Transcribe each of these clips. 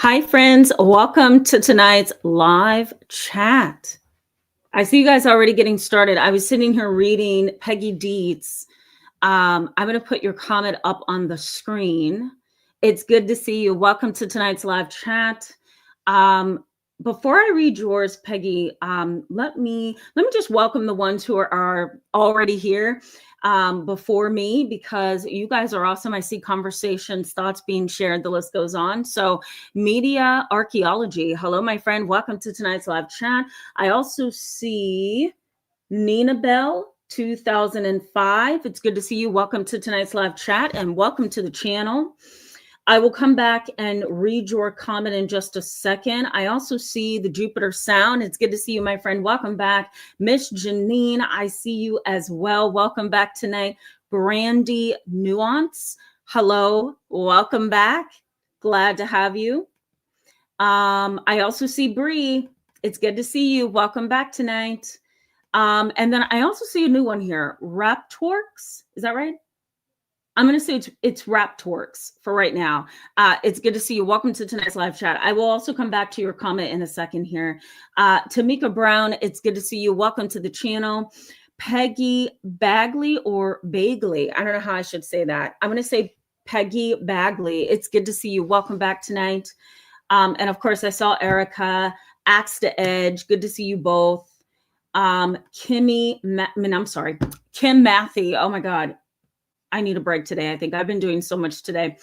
Hi, friends. Welcome to tonight's live chat. I see you guys already getting started. I was sitting here reading Peggy Dietz. I'm going to put your comment up on the screen. It's good to see you. Welcome to tonight's live chat. Before I read yours, Peggy, let me just welcome the ones who are already here before me, because you guys are awesome. I see conversations, thoughts being shared. The list goes on. So, media archaeology. Hello, my friend. Welcome to tonight's live chat. I also see Nina Bell, 2005. It's good to see you. Welcome to tonight's live chat and welcome to the channel. I will come back and read your comment in just a second. I also see the Jupiter Sound. It's good to see you, my friend. Welcome back. Miss Janine, I see you as well. Welcome back tonight. Brandy Nuance, hello. Welcome back. Glad to have you. I also see Bree. It's good to see you. Welcome back tonight. And then I also see a new one here. Raptorks. Is that right? I'm going to say it's Raptorks for right now. It's good to see you. Welcome to tonight's live chat. I will also come back to your comment in a second here. Tamika Brown, it's good to see you. Welcome to the channel. Peggy Bagley or Bagley. I don't know how I should say that. I'm going to say Peggy Bagley. It's good to see you. Welcome back tonight. And of course, I saw Erica, Axe to Edge. Good to see you both. Kim Matthew. Oh my God. I need a break today. I think I've been doing so much today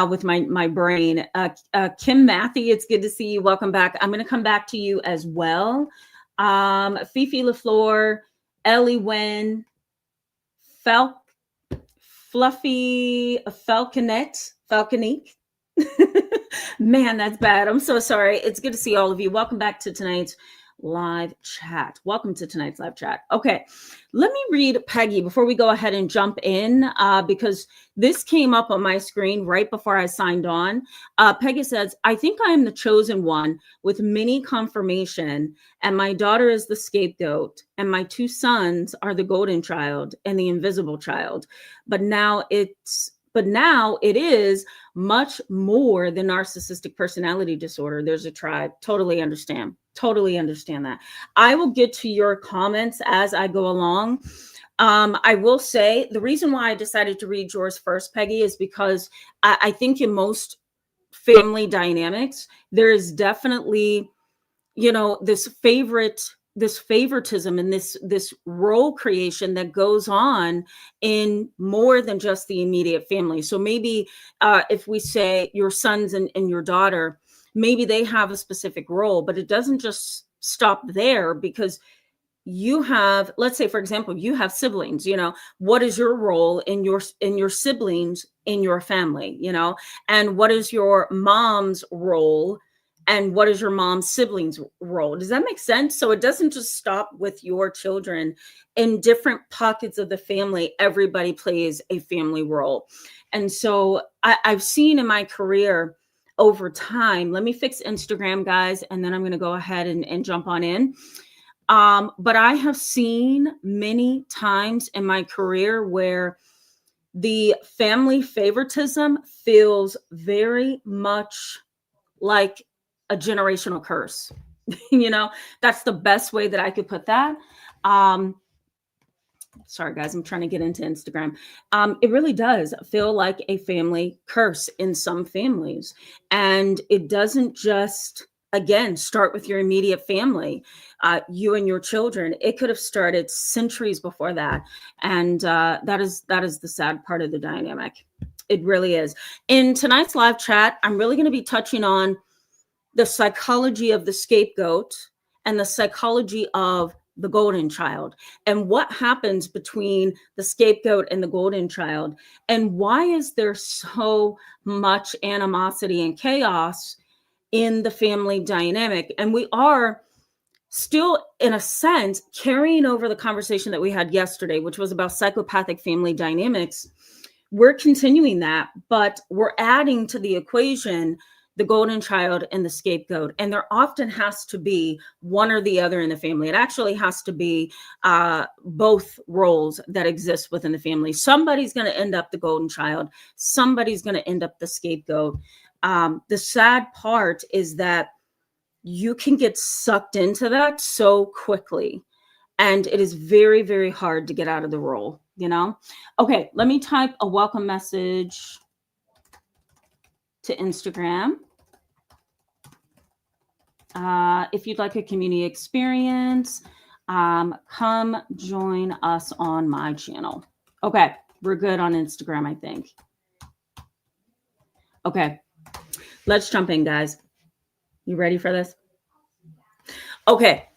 with my brain. Kim Matthew, it's good to see you. Welcome back. I'm going to come back to you as well. Fifi LaFleur, Ellie Wen, Fluffy Falconique. Man, that's bad. I'm so sorry. It's good to see all of you. Welcome back to tonight's live chat. Welcome to tonight's live chat. Okay, let me read Peggy before we go ahead and jump in, because this came up on my screen right before I signed on. Peggy says, I think I am the chosen one with many confirmation, and my daughter is the scapegoat, and my two sons are the golden child and the invisible child. But now it is much more than narcissistic personality disorder. There's a tribe. Totally understand that. I will get to your comments as I go along. I will say the reason why I decided to read yours first, Peggy, is because I think in most family dynamics, there is definitely, this favoritism and this role creation that goes on in more than just the immediate family. So maybe if we say your sons and your daughter, maybe they have a specific role, but it doesn't just stop there, because you have, let's say, for example, you have siblings. What is your role in your siblings in your family, and what is your mom's role, and what is your mom's siblings role? Does that make sense? So it doesn't just stop with your children. In different pockets of the family, everybody plays a family role. And so I've seen in my career over time, let me fix Instagram, guys, and then I'm going to go ahead and jump on in. But I have seen many times in my career where the family favoritism feels very much like a generational curse. That's the best way that I could put that. Sorry, guys, I'm trying to get into Instagram. It really does feel like a family curse in some families. And it doesn't just, again, start with your immediate family, you and your children. It could have started centuries before that. And that is the sad part of the dynamic. It really is. In tonight's live chat, I'm really going to be touching on the psychology of the scapegoat and the psychology of the golden child, and what happens between the scapegoat and the golden child, and why is there so much animosity and chaos in the family dynamic. And we are still, in a sense, carrying over the conversation that we had yesterday, which was about psychopathic family dynamics. We're continuing that, but we're adding to the equation the golden child and the scapegoat. And there often has to be one or the other in the family. It actually has to be both roles that exist within the family. Somebody's going to end up the golden child. Somebody's going to end up the scapegoat. The sad part is that you can get sucked into that so quickly. And it is very, very hard to get out of the role, you know? Okay, let me type a welcome message to Instagram. If you'd like a community experience, come join us on my channel. Okay, we're good on Instagram, I think. Okay, let's jump in, guys. You ready for this? Okay,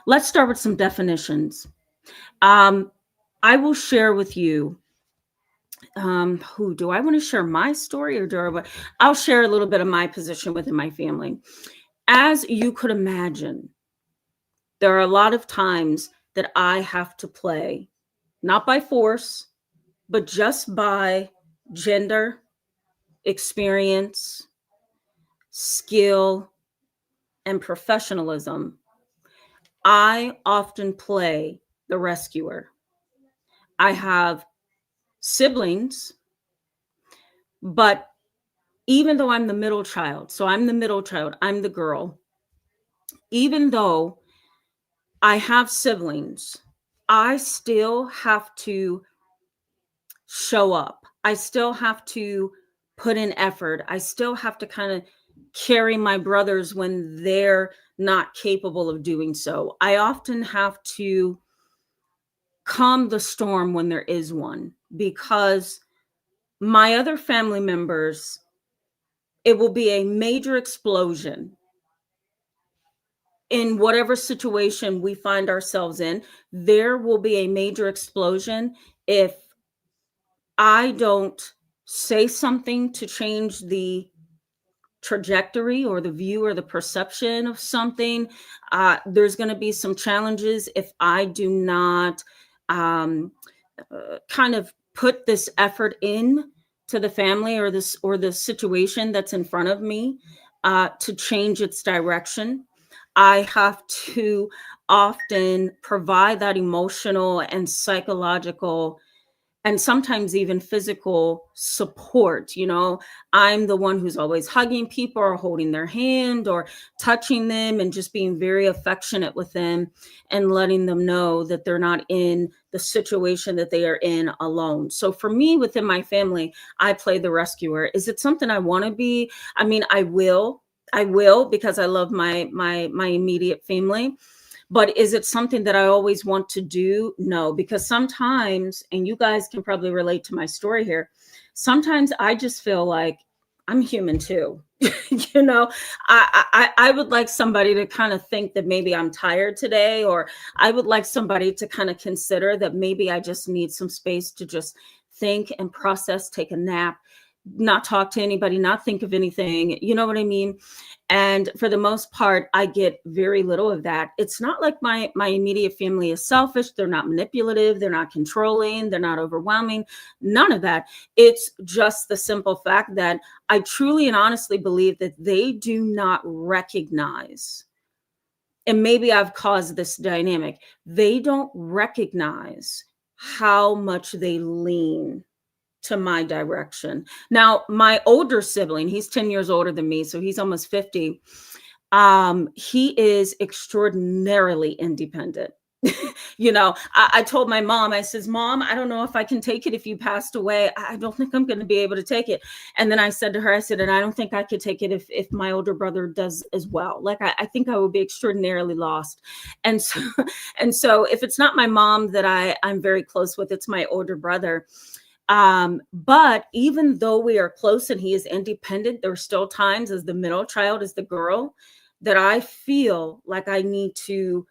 let's start with some definitions. I will share with you. Who do I want to share my story, or I'll share a little bit of my position within my family. As you could imagine, there are a lot of times that I have to play, not by force, but just by gender, experience, skill, and professionalism. I often play the rescuer. I have siblings, but even though I'm the middle child, so I'm the middle child, I'm the girl, even though I have siblings, I still have to show up. I still have to put in effort. I still have to kind of carry my brothers when they're not capable of doing so. I often have to calm the storm when there is one, because my other family members, it will be a major explosion in whatever situation we find ourselves in. There will be a major explosion if I don't say something to change the trajectory or the view or the perception of something. There's going to be some challenges if I do not kind of put this effort in to the family or the situation that's in front of me to change its direction. I have to often provide that emotional and psychological and sometimes even physical support. I'm the one who's always hugging people or holding their hand or touching them and just being very affectionate with them and letting them know that they're not in the situation that they are in alone. So for me, within my family, I play the rescuer. Is it something I want to be? I mean, I will because I love my immediate family. But is it something that I always want to do? No, because sometimes, and you guys can probably relate to my story here, sometimes I just feel like I'm human too. I would like somebody to kind of think that maybe I'm tired today, or I would like somebody to kind of consider that maybe I just need some space to just think and process, take a nap, not talk to anybody, not think of anything. You know what I mean? And for the most part, I get very little of that. It's not like my immediate family is selfish. They're not manipulative. They're not controlling. They're not overwhelming. None of that. It's just the simple fact that I truly and honestly believe that they do not recognize, and maybe I've caused this dynamic, they don't recognize how much they lean to my direction. Now, my older sibling, he's 10 years older than me, so he's almost 50. He is extraordinarily independent. I told my mom, I says, Mom, I don't know if I can take it if you passed away. I don't think I'm going to be able to take it. And then I said to her, I said, and I don't think I could take it if my older brother does as well. Like, I think I would be extraordinarily lost. And so, and so if it's not my mom that I'm very close with, it's my older brother. But even though we are close and he is independent, there are still times as the middle child, as the girl, that I feel like I need to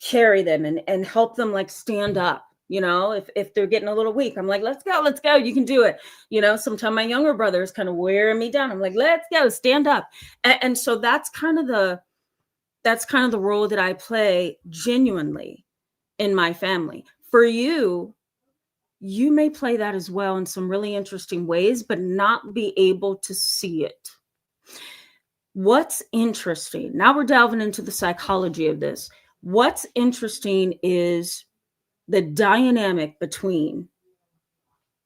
carry them and help them like stand up. If they're getting a little weak, I'm like, let's go, you can do it. Sometimes my younger brother is kind of wearing me down. I'm like, let's go, stand up. And so that's kind of the role that I play genuinely in my family. For you may play that as well in some really interesting ways, but not be able to see it. What's interesting, now we're delving into the psychology of this. What's interesting is the dynamic between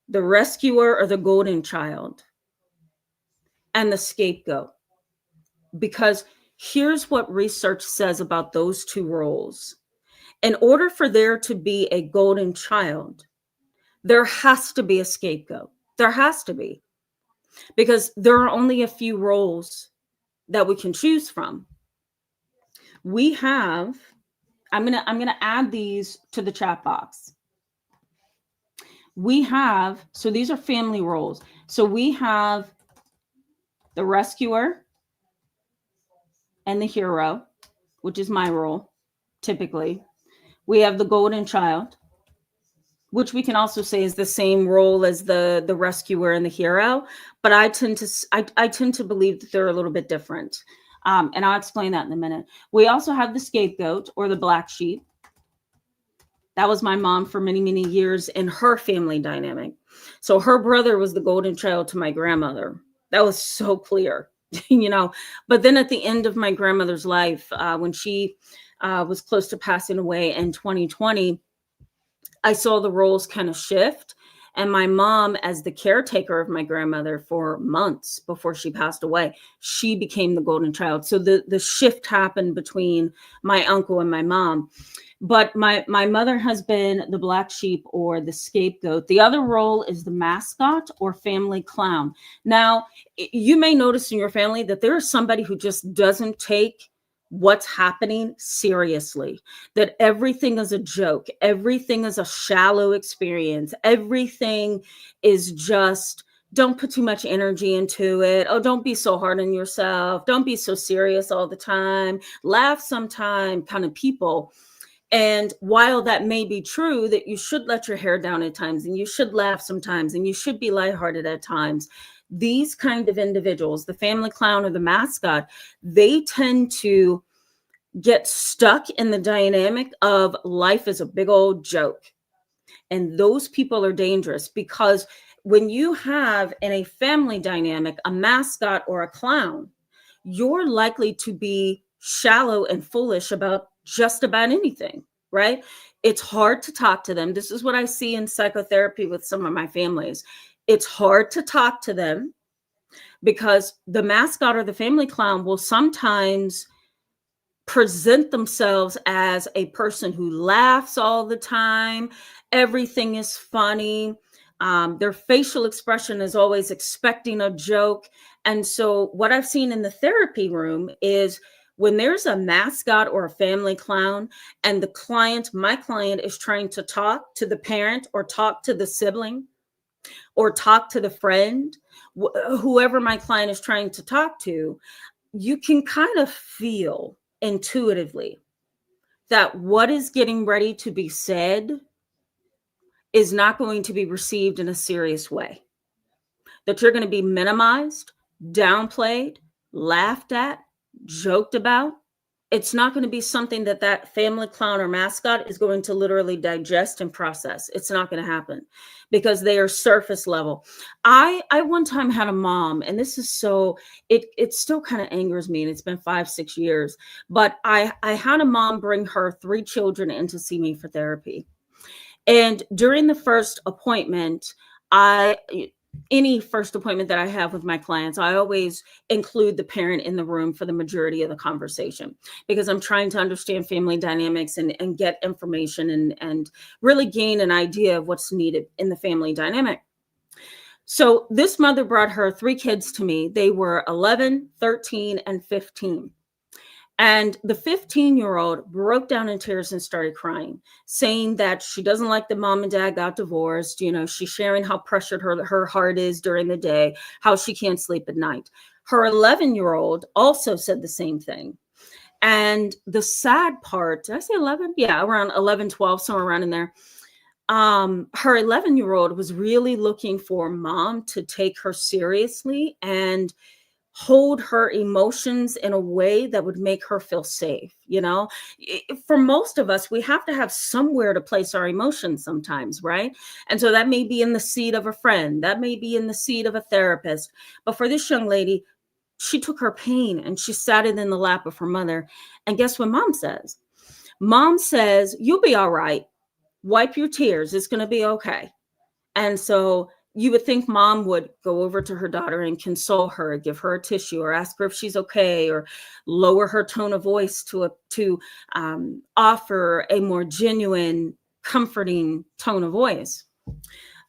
the rescuer or the golden child and the scapegoat. Because here's what research says about those two roles. In order for there to be a golden child, there has to be a scapegoat. There has to be, because there are only a few roles that we can choose from. We have, I'm gonna add these to the chat box. We have, so these are family roles. So we have the rescuer and the hero, which is my role, typically. We have the golden child, which we can also say is the same role as the rescuer and the hero, but I tend to believe that they're a little bit different. And I'll explain that in a minute. We also have the scapegoat, or the black sheep. That was my mom for many, many years in her family dynamic. So her brother was the golden child to my grandmother. That was so clear, But then at the end of my grandmother's life, when she was close to passing away in 2020, I saw the roles kind of shift. And my mom, as the caretaker of my grandmother for months before she passed away, she became the golden child. So the shift happened between my uncle and my mom. But my mother has been the black sheep, or the scapegoat. The other role is the mascot or family clown. Now, you may notice in your family that there is somebody who just doesn't take what's happening seriously, that everything is a joke, everything is a shallow experience, everything is just, don't put too much energy into it. Oh, don't be so hard on yourself, don't be so serious all the time, laugh sometime kind of people. And while that may be true, that you should let your hair down at times, and you should laugh sometimes, and you should be lighthearted at times, these kind of individuals, the family clown or the mascot, they tend to get stuck in the dynamic of life is a big old joke. And those people are dangerous, because when you have in a family dynamic a mascot or a clown, you're likely to be shallow and foolish about just about anything, right? It's hard to talk to them. This is what I see in psychotherapy with some of my families. It's hard to talk to them because the mascot or the family clown will sometimes present themselves as a person who laughs all the time. Everything is funny. Their facial expression is always expecting a joke. And so what I've seen in the therapy room is when there's a mascot or a family clown and my client is trying to talk to the parent or talk to the sibling or talk to the friend, whoever my client is trying to talk to, you can kind of feel intuitively that what is getting ready to be said is not going to be received in a serious way, that you're going to be minimized, downplayed, laughed at, joked about. It's not going to be something that family clown or mascot is going to literally digest and process. It's not going to happen because they are surface level. I one time had a mom, and this is so, it still kind of angers me, and it's been 5-6 years, but I had a mom bring her 3 children in to see me for therapy. And during the first appointment, any first appointment that I have with my clients, I always include the parent in the room for the majority of the conversation, because I'm trying to understand family dynamics and get information and really gain an idea of what's needed in the family dynamic. So this mother brought her 3 kids to me. They were 11, 13, and 15. And the 15-year-old broke down in tears and started crying, saying that she doesn't like that mom and dad got divorced. She's sharing how pressured her heart is during the day, how she can't sleep at night. Her 11-year-old also said the same thing. And the sad part, did I say 11? Yeah, around 11, 12, somewhere around in there. Her 11-year-old was really looking for mom to take her seriously and hold her emotions in a way that would make her feel safe. For most of us, we have to have somewhere to place our emotions sometimes, right? And so that may be in the seat of a friend, that may be in the seat of a therapist. But for this young lady, she took her pain and she sat it in the lap of her mother. And guess what mom says? Mom says, you'll be all right. Wipe your tears. It's going to be okay. And so you would think mom would go over to her daughter and console her, give her a tissue, or ask her if she's okay, or lower her tone of voice to offer a more genuine, comforting tone of voice.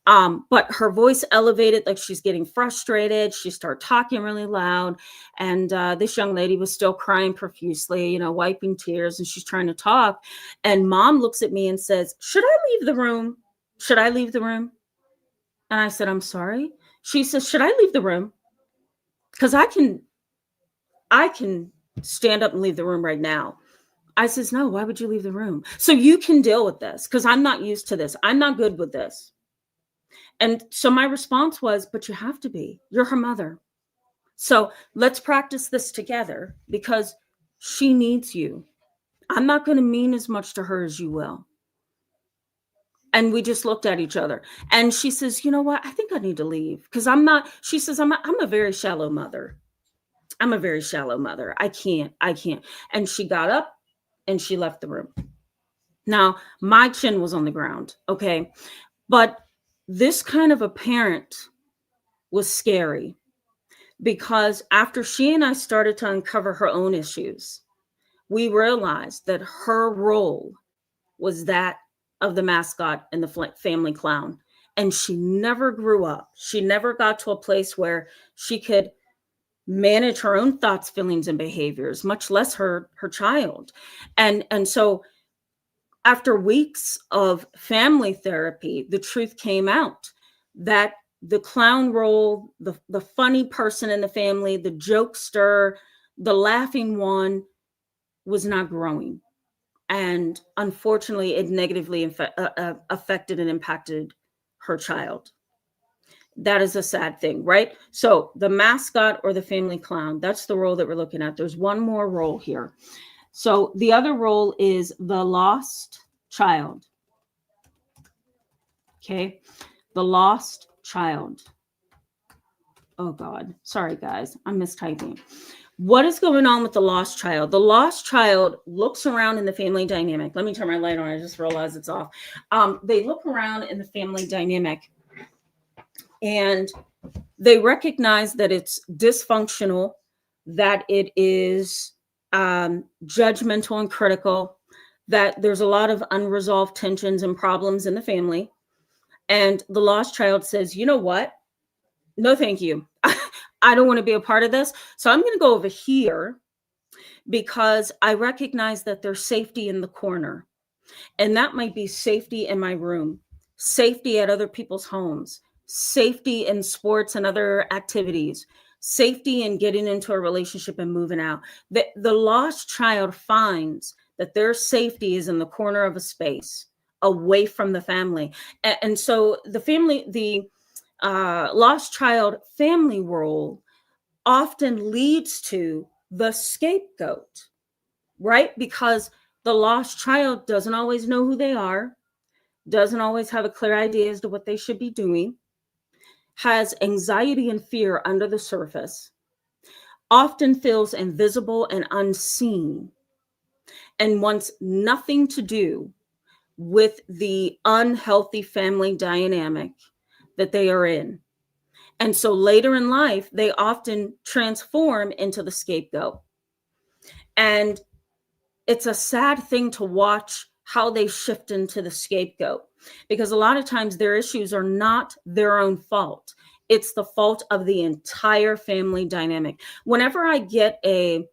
But her voice elevated, like she's getting frustrated. She started talking really loud. And this young lady was still crying profusely, wiping tears, and she's trying to talk. And mom looks at me and says, "Should I leave the room? Should I leave the room?" And I said, "I'm sorry." She says, "Should I leave the room? Because I can stand up and leave the room right now." I says, "No, why would you leave the room? So you can deal with this, because I'm not used to this. I'm not good with this." And so my response was, "But you have to be. You're her mother. So let's practice this together, because she needs you. I'm not going to mean as much to her as you will." And we just looked at each other. And she says, "You know what? I think I need to leave, because she says, I'm a very shallow mother. I'm a very shallow mother. I can't. And she got up and she left the room. Now, my chin was on the ground. Okay. But this kind of a parent was scary, because after she and I started to uncover her own issues, we realized that her role was that of the mascot and the family clown. And she never grew up. She never got to a place where she could manage her own thoughts, feelings, and behaviors, much less her child. And so after weeks of family therapy, the truth came out that the clown role, the funny person in the family, the jokester, the laughing one, was not growing. And unfortunately, it negatively affected and impacted her child. That is a sad thing, right? So the mascot or the family clown, that's the role that we're looking at. There's one more role here. So the other role is the lost child. Okay. The lost child. Oh God. Sorry, guys. I'm mistyping. What is going on with the lost child? The lost child looks around in the family dynamic. Let me turn my light on. I just realized it's off. They look around in the family dynamic and they recognize that it's dysfunctional, that it is judgmental and critical, that there's a lot of unresolved tensions and problems in the family. And the lost child says, "You know what? No, thank you. I don't want to be a part of this. So I'm going to go over here, because I recognize that there's safety in the corner." And that might be safety in my room, safety at other people's homes, safety in sports and other activities, safety in getting into a relationship and moving out. The lost child finds that their safety is in the corner of a space away from the family. And so the lost child family role often leads to the scapegoat, right? Because the lost child doesn't always know who they are, doesn't always have a clear idea as to what they should be doing, has anxiety and fear under the surface, often feels invisible and unseen, and wants nothing to do with the unhealthy family dynamic that they are in. And so later in life, they often transform into the scapegoat. And it's a sad thing to watch how they shift into the scapegoat, because a lot of times their issues are not their own fault. It's the fault of the entire family dynamic. Whenever I get a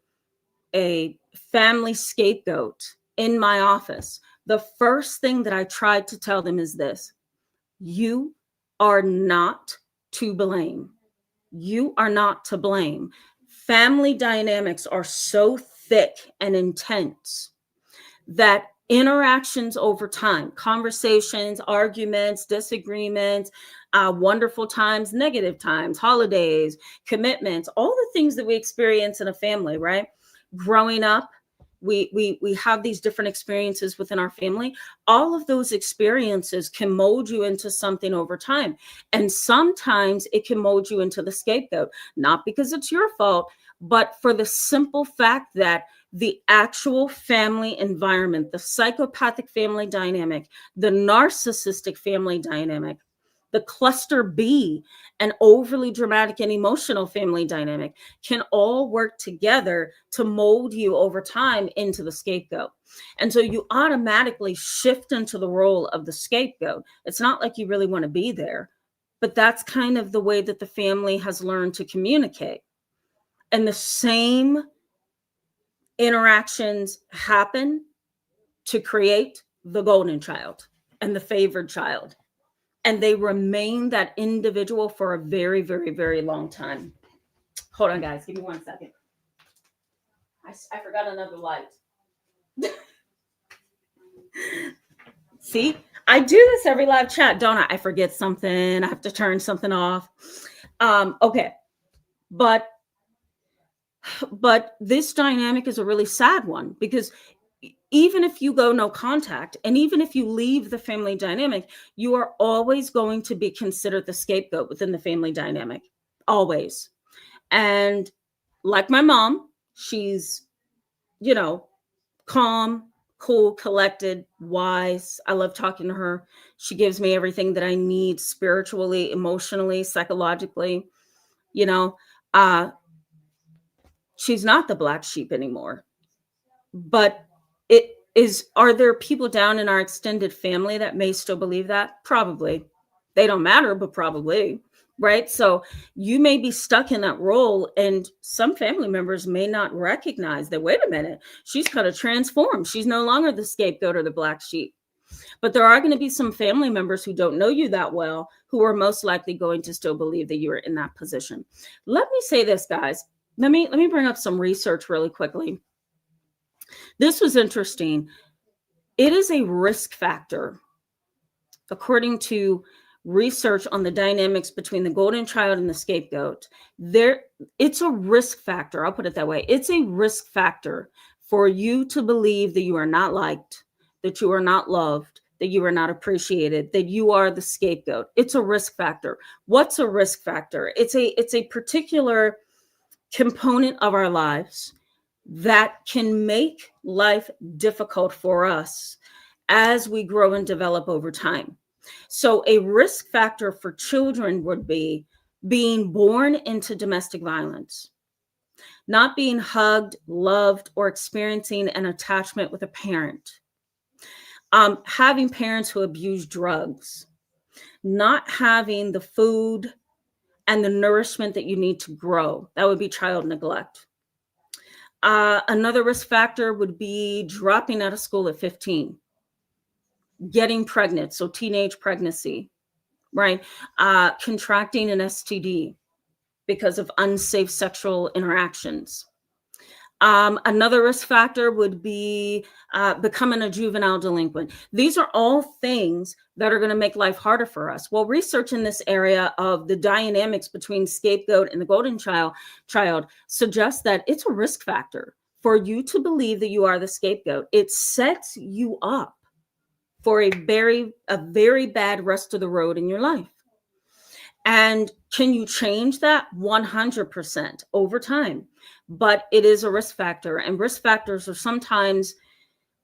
family scapegoat in my office, the first thing that I try to tell them is this: you are not to blame. You are not to blame. Family dynamics are so thick and intense that interactions over time, conversations, arguments, disagreements, wonderful times, negative times, holidays, commitments, all the things that we experience in a family, right? Growing up, we have these different experiences within our family. All of those experiences can mold you into something over time. And sometimes it can mold you into the scapegoat, not because it's your fault, but for the simple fact that the actual family environment, the psychopathic family dynamic, the narcissistic family dynamic the cluster B, and overly dramatic and emotional family dynamic can all work together to mold you over time into the scapegoat. And so you automatically shift into the role of the scapegoat. It's not like you really want to be there, but that's kind of the way that the family has learned to communicate. And the same interactions happen to create the golden child and the favored child. And they remain that individual for a very, very, very long time. Hold on, guys. Give me 1 second. I forgot another light. See, I do this every live chat, don't I? I forget something. I have to turn something off. Okay. But this dynamic is a really sad one, because even if you go no contact, and even if you leave the family dynamic, you are always going to be considered the scapegoat within the family dynamic. Always. And like my mom, she's, calm, cool, collected, wise. I love talking to her. She gives me everything that I need spiritually, emotionally, psychologically. She's not the black sheep anymore. But are there people down in our extended family that may still believe that? Probably. They don't matter, but probably. Right? So you may be stuck in that role, and some family members may not recognize that, wait a minute, she's kind of transformed. She's no longer the scapegoat or the black sheep. But there are going to be some family members who don't know you that well, who are most likely going to still believe that you are in that position. Let me say this, guys. Let me bring up some research really quickly. This was interesting. It is a risk factor, according to research on the dynamics between the golden child and the scapegoat. It's a risk factor. I'll put it that way. It's a risk factor for you to believe that you are not liked, that you are not loved, that you are not appreciated, that you are the scapegoat. It's a risk factor. What's a risk factor? It's a particular component of our lives that can make life difficult for us as we grow and develop over time. So a risk factor for children would be being born into domestic violence, not being hugged, loved, or experiencing an attachment with a parent, having parents who abuse drugs, not having the food and the nourishment that you need to grow. That would be child neglect. Another risk factor would be dropping out of school at 15, getting pregnant, so teenage pregnancy, right? Contracting an STD because of unsafe sexual interactions. Another risk factor would be becoming a juvenile delinquent. These are all things that are going to make life harder for us. Well, research in this area of the dynamics between scapegoat and the golden child suggests that it's a risk factor for you to believe that you are the scapegoat. It sets you up for a very bad rest of the road in your life. And can you change that? 100% over time. But it is a risk factor, and risk factors are sometimes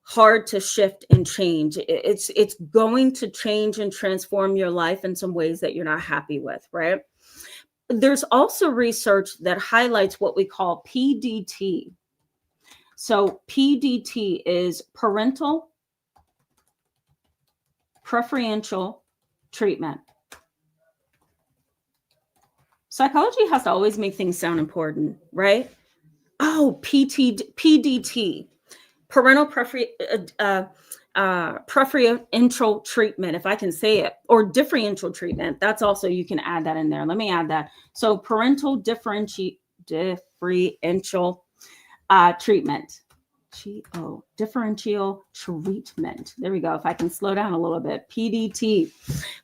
hard to shift and change. It's going to change and transform your life in some ways that you're not happy with, right? There's also research that highlights what we call PDT. So PDT is parental preferential treatment. Psychology has to always make things sound important, right? Oh, PDT, parental preferential treatment, if I can say it, or differential treatment. That's also, you can add that in there. Let me add that. So parental differential treatment. Differential treatment. There we go. If I can slow down a little bit. PDT.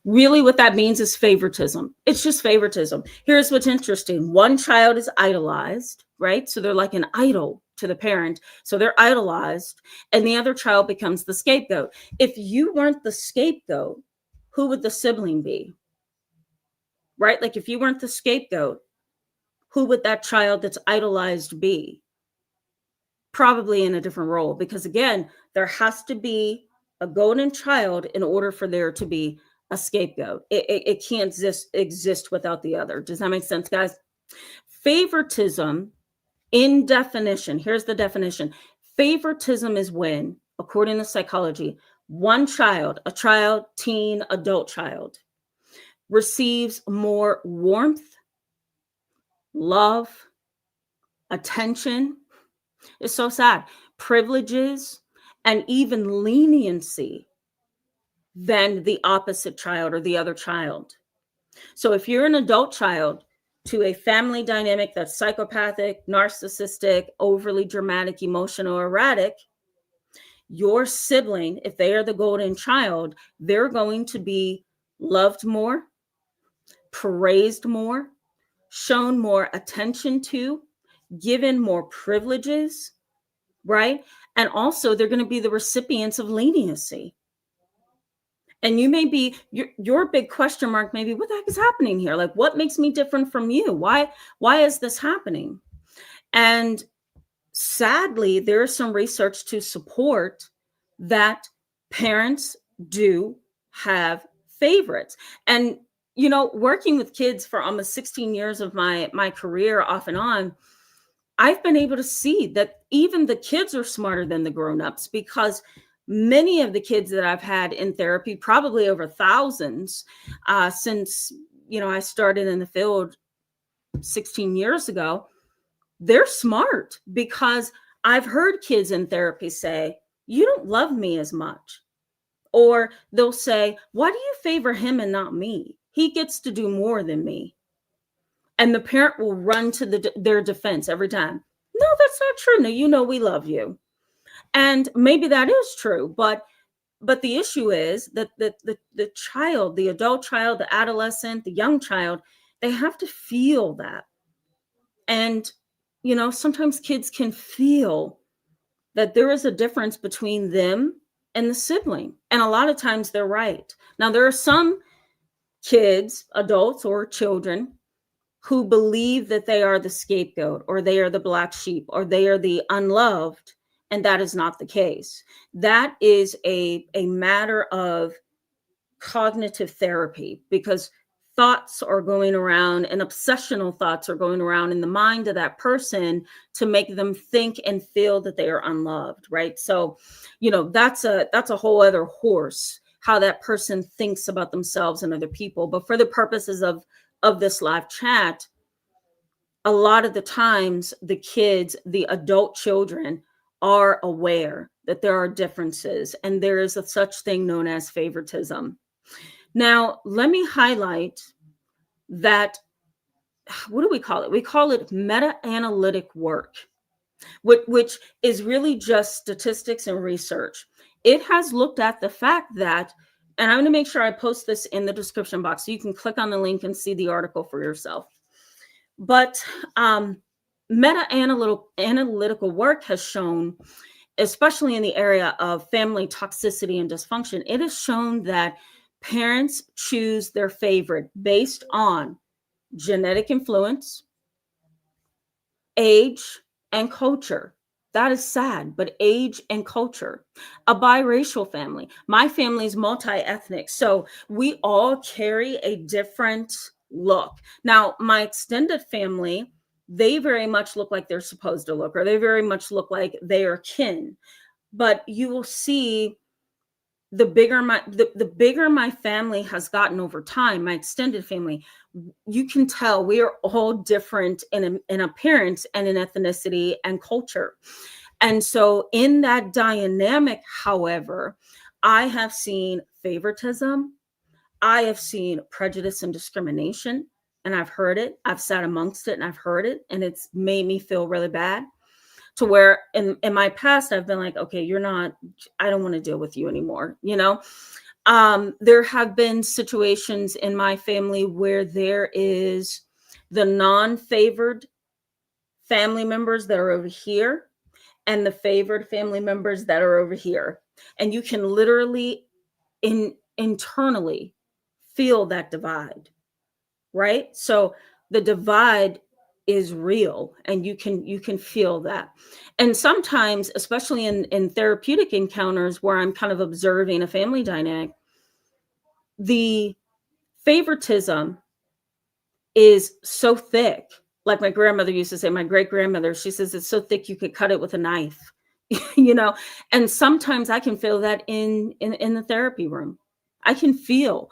Really what that means is favoritism. It's just favoritism. Here's what's interesting. One child is idolized, right? So they're like an idol to the parent. So they're idolized, and the other child becomes the scapegoat. If you weren't the scapegoat, who would the sibling be? Right? Like if you weren't the scapegoat, who would that child that's idolized be? Probably in a different role, because again, there has to be a golden child in order for there to be a scapegoat. It can't exist without the other. Does that make sense, guys? Favoritism, in definition, here's the definition. Favoritism is when, according to psychology, one child, a child, teen, adult child, receives more warmth, love, attention. It's so sad. Privileges and even leniency than the opposite child or the other child. So if you're an adult child to a family dynamic that's psychopathic, narcissistic, overly dramatic, emotional, erratic, your sibling, if they are the golden child, they're going to be loved more, praised more, shown more attention to, given more privileges, right? And also they're going to be the recipients of leniency. And you may be, your big question mark may be, what the heck is happening here? Like, what makes me different from you? Why is this happening? And sadly, there is some research to support that parents do have favorites. And, working with kids for almost 16 years of my career off and on, I've been able to see that even the kids are smarter than the grown-ups, because many of the kids that I've had in therapy, probably over thousands, since, I started in the field 16 years ago, they're smart, because I've heard kids in therapy say, you don't love me as much. Or they'll say, why do you favor him and not me? He gets to do more than me. And the parent will run to their defense every time. No, that's not true. No, we love you. And maybe that is true, but the issue is that the child, the adult child, the adolescent, the young child, they have to feel that. And, sometimes kids can feel that there is a difference between them and the sibling. And a lot of times they're right. Now, there are some kids, adults or children, who believe that they are the scapegoat, or they are the black sheep, or they are the unloved. And that is not the case. That is a matter of cognitive therapy, because thoughts are going around, and obsessional thoughts are going around in the mind of that person to make them think and feel that they are unloved, right? So, that's a whole other horse, how that person thinks about themselves and other people. But for the purposes of this live chat, a lot of the times the kids, the adult children, are aware that there are differences, and there is a such thing known as favoritism. Now, let me highlight that, what do we call it? We call it meta-analytic work, which is really just statistics and research. It has looked at the fact that, and I'm going to make sure I post this in the description box so you can click on the link and see the article for yourself. But meta-analytical work has shown, especially in the area of family toxicity and dysfunction, it has shown that parents choose their favorite based on genetic influence, age, and culture. That is sad, but age and culture. A biracial family. My family is multi-ethnic, so we all carry a different look. Now, my extended family, they very much look like they're supposed to look, or they very much look like they are kin. But you will see, the bigger my family has gotten over time, my extended family, you can tell we are all different in appearance and in ethnicity and culture. And so in that dynamic, however, I have seen favoritism, I have seen prejudice and discrimination, and I've heard it. I've sat amongst it and I've heard it, and it's made me feel really bad. To where in my past, I've been like, okay, I don't want to deal with you anymore. There have been situations in my family where there is the non-favored family members that are over here and the favored family members that are over here. And you can literally internally feel that divide, right? So the divide is real, and you can feel that. And sometimes, especially in therapeutic encounters where I'm kind of observing a family dynamic, the favoritism is so thick. Like my grandmother used to say, my great grandmother, she says it's so thick you could cut it with a knife, you know. And sometimes I can feel that in the therapy room. I can feel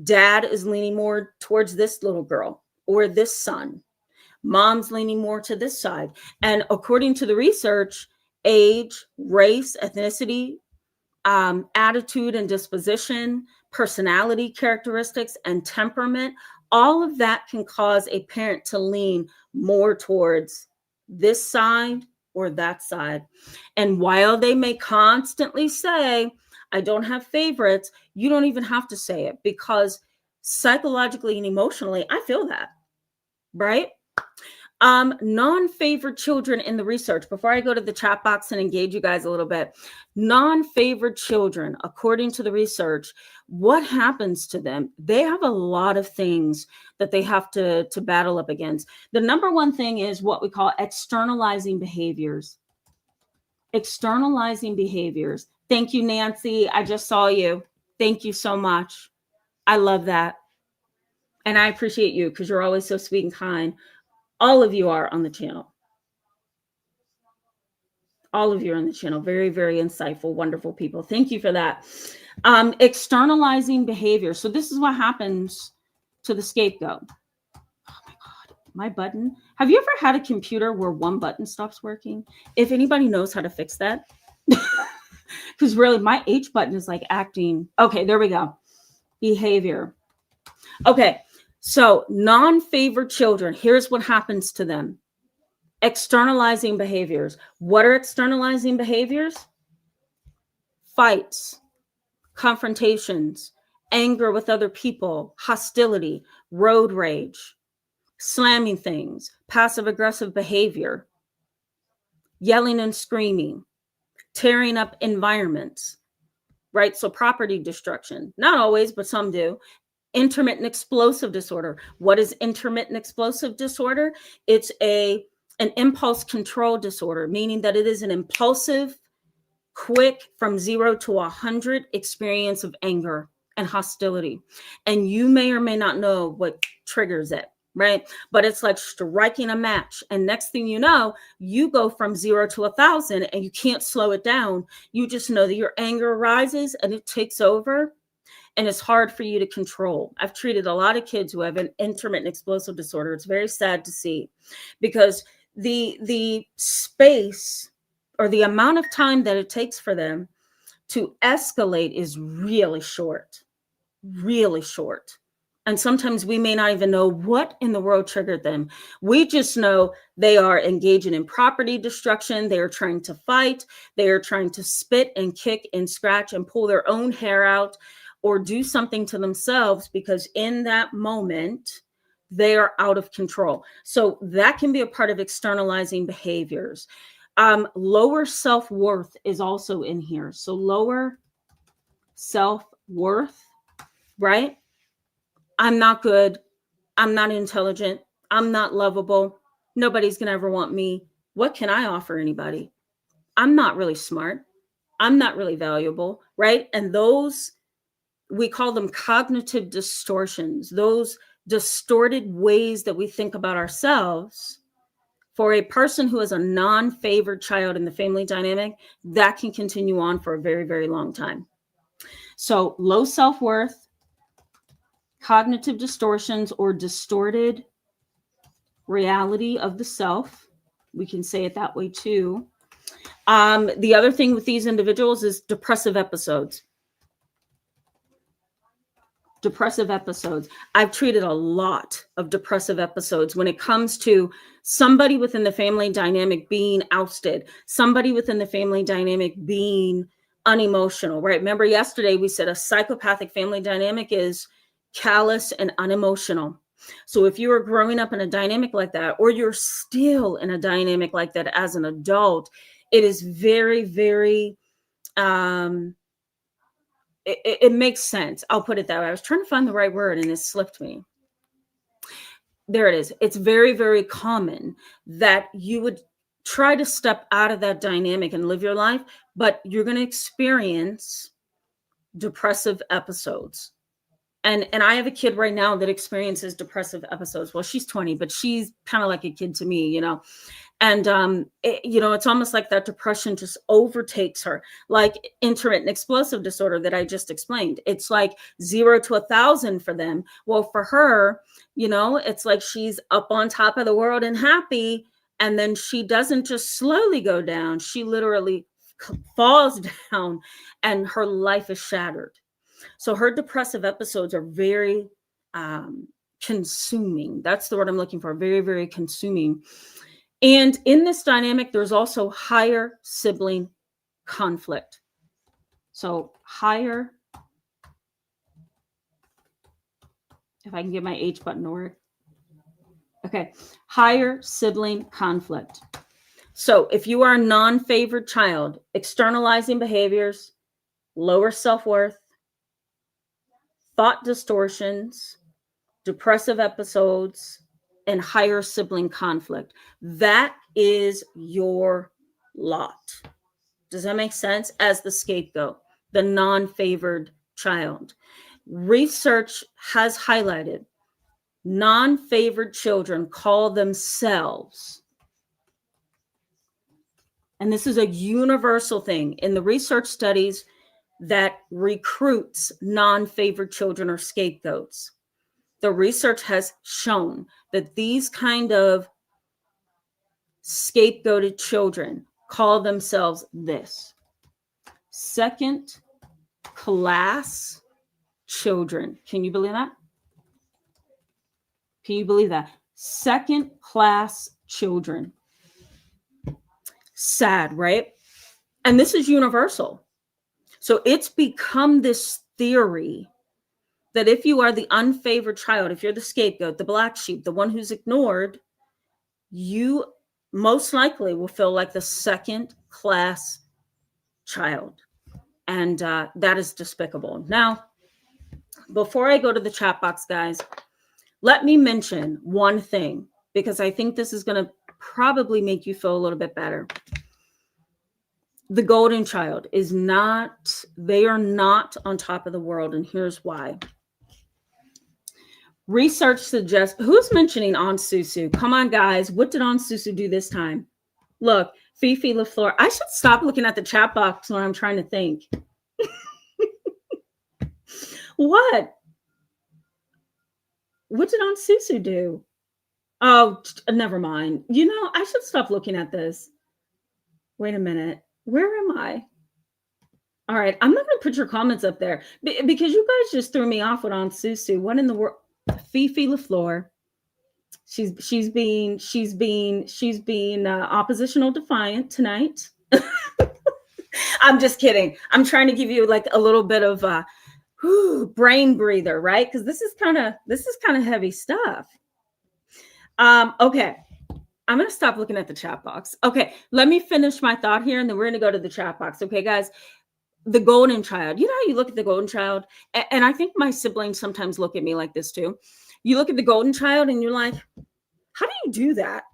dad is leaning more towards this little girl or this son. Mom's leaning more to this side. And according to the research, age, race, ethnicity, attitude and disposition, personality characteristics, and temperament, all of that can cause a parent to lean more towards this side or that side. And while they may constantly say, I don't have favorites, you don't even have to say it, because psychologically and emotionally, I feel that, right? Non-favored children in the research, before I go to the chat box and engage you guys a little bit, non-favored children, according to the research, what happens to them? They have a lot of things that they have to battle up against. The number one thing is what we call externalizing behaviors. Externalizing behaviors. Thank you, Nancy. I just saw you. Thank you so much. I love that. And I appreciate you because you're always so sweet and kind. All of you are on the channel. All of you are on the channel. Very, very insightful, wonderful people. Thank you for that. Externalizing behavior. So this is what happens to the scapegoat. Oh my God, my button. Have you ever had a computer where one button stops working? If anybody knows how to fix that. Because really, my H button is like acting. Okay, there we go. Behavior. Okay. So non-favored children, here's what happens to them. Externalizing behaviors. What are externalizing behaviors? Fights, confrontations, anger with other people, hostility, road rage, slamming things, passive-aggressive behavior, yelling and screaming, tearing up environments, right? So property destruction. Not always, but some do. Intermittent explosive disorder. What is intermittent explosive disorder? It's an impulse control disorder, meaning that it is an impulsive, quick, from 0 to 100 experience of anger and hostility. And you may or may not know what triggers it, right? But it's like striking a match. And next thing you know, you go from 0 to 1,000 and you can't slow it down. You just know that your anger rises and it takes over. And it's hard for you to control. I've treated a lot of kids who have an intermittent explosive disorder. It's very sad to see, because the space or the amount of time that it takes for them to escalate is really short, really short. And sometimes we may not even know what in the world triggered them. We just know they are engaging in property destruction. They are trying to fight. They are trying to spit and kick and scratch and pull their own hair out, or do something to themselves, because in that moment, they are out of control. So that can be a part of externalizing behaviors. Lower self-worth is also in here. So lower self-worth, right? I'm not good. I'm not intelligent. I'm not lovable. Nobody's going to ever want me. What can I offer anybody? I'm not really smart. I'm not really valuable, right? And those, we call them cognitive distortions, those distorted ways that we think about ourselves. For a person who is a non-favored child in the family dynamic, that can continue on for a very, very long time. So low self-worth, cognitive distortions, or distorted reality of the self. We can say it that way too. The other thing with these individuals is depressive episodes. Depressive episodes. I've treated a lot of depressive episodes when it comes to somebody within the family dynamic being ousted, somebody within the family dynamic being unemotional, right? Remember yesterday we said a psychopathic family dynamic is callous and unemotional. So if you are growing up in a dynamic like that, or you're still in a dynamic like that as an adult, it is very, very, it makes sense. I'll put it that way. I was trying to find the right word and it slipped me. There it is. It's very, very common that you would try to step out of that dynamic and live your life, but you're going to experience depressive episodes. And I have a kid right now that experiences depressive episodes. Well, she's 20, but she's kind of like a kid to me, you know. And it's almost like that depression just overtakes her, like intermittent explosive disorder that I just explained. It's like 0 to 1,000 for them. Well, for her, it's like she's up on top of the world and happy, and then she doesn't just slowly go down. She literally falls down, and her life is shattered. So her depressive episodes are very consuming. That's the word I'm looking for. Very, very consuming. And in this dynamic, there's also higher sibling conflict. So higher, if I can get my H button to work. Okay, higher sibling conflict. So if you are a non-favored child, externalizing behaviors, lower self-worth, thought distortions, depressive episodes, and higher sibling conflict, that is your lot. Does that make sense? As the scapegoat, the non-favored child. Research has highlighted non-favored children call themselves, and this is a universal thing in the research studies that recruits non-favored children or scapegoats. The research has shown that these kind of scapegoated children call themselves this: second class children. Can you believe that? Can you believe that? Second class children. Sad, right? And this is universal. So it's become this theory that if you are the unfavored child, if you're the scapegoat, the black sheep, the one who's ignored, you most likely will feel like the second class child. And that is despicable. Now, before I go to the chat box, guys, let me mention one thing, because I think this is going to probably make you feel a little bit better. The golden child is not, they are not on top of the world. And here's why. Research suggests, who's mentioning Aunt Susu? Come on, guys. What did Aunt Susu do this time? Look, Fifi LaFleur. I should stop looking at the chat box when I'm trying to think. What? What did Aunt Susu do? Oh, never mind. I should stop looking at this. Wait a minute. Where am I? All right. I'm not going to put your comments up there because you guys just threw me off with Aunt Susu. What in the world? Fifi LaFleur. She's being oppositional defiant tonight. I'm just kidding. I'm trying to give you like a little bit of brain breather, right? Because this is kind of heavy stuff. Okay. I'm going to stop looking at the chat box. Okay. Let me finish my thought here, and then we're going to go to the chat box. Okay, guys. The golden child. You know how you look at the golden child? And I think my siblings sometimes look at me like this too. You look at the golden child and you're like, how do you do that?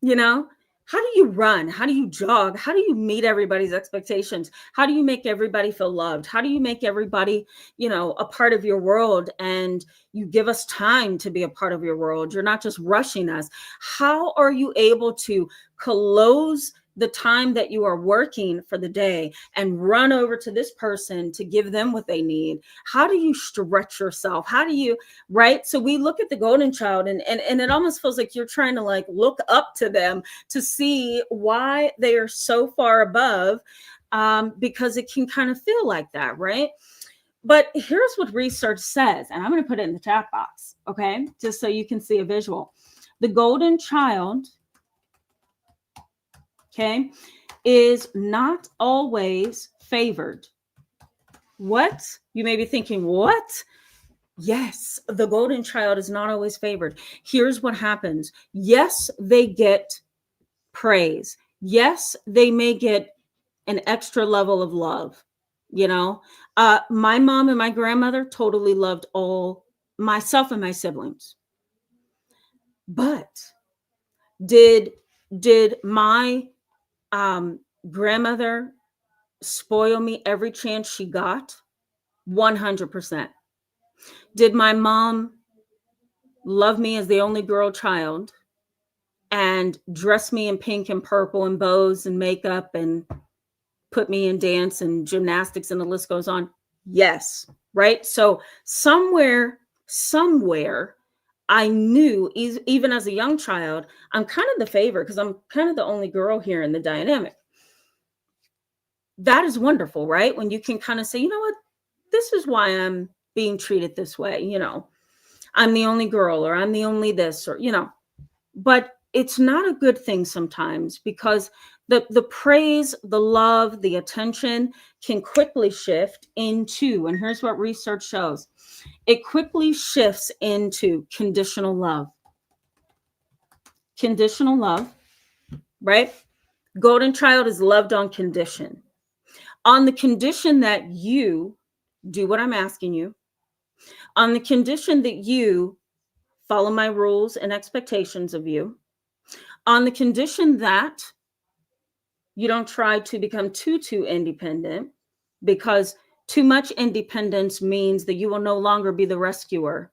How do you run? How do you jog? How do you meet everybody's expectations? How do you make everybody feel loved? How do you make everybody, a part of your world, and you give us time to be a part of your world? You're not just rushing us. How are you able to close the time that you are working for the day and run over to this person to give them what they need? How do you stretch yourself? How do you, right? So we look at the golden child and it almost feels like you're trying to like look up to them to see why they are so far above, because it can kind of feel like that, right? But here's what research says, and I'm going to put it in the chat box, okay? Just so you can see a visual. The golden child, okay, is not always favored. What? You may be thinking, what? Yes, the golden child is not always favored. Here's what happens. Yes, they get praise. Yes, they may get an extra level of love. My mom and my grandmother totally loved all myself and my siblings. But did my grandmother spoil me every chance she got? 100%. Did my mom love me as the only girl child and dress me in pink and purple and bows and makeup and put me in dance and gymnastics and the list goes on? Yes, right? So somewhere I knew, even as a young child, I'm kind of the favorite because I'm kind of the only girl here in the dynamic. That is wonderful, right? When you can kind of say, you know what, this is why I'm being treated this way. I'm the only girl, or I'm the only this, or, but it's not a good thing sometimes, because the praise, the love, the attention can quickly shift into, and here's what research shows, it quickly shifts into conditional love. Conditional love, right? Golden child is loved on condition. On the condition that you do what I'm asking you, on the condition that you follow my rules and expectations of you, on the condition that you don't try to become too independent, because too much independence means that you will no longer be the rescuer.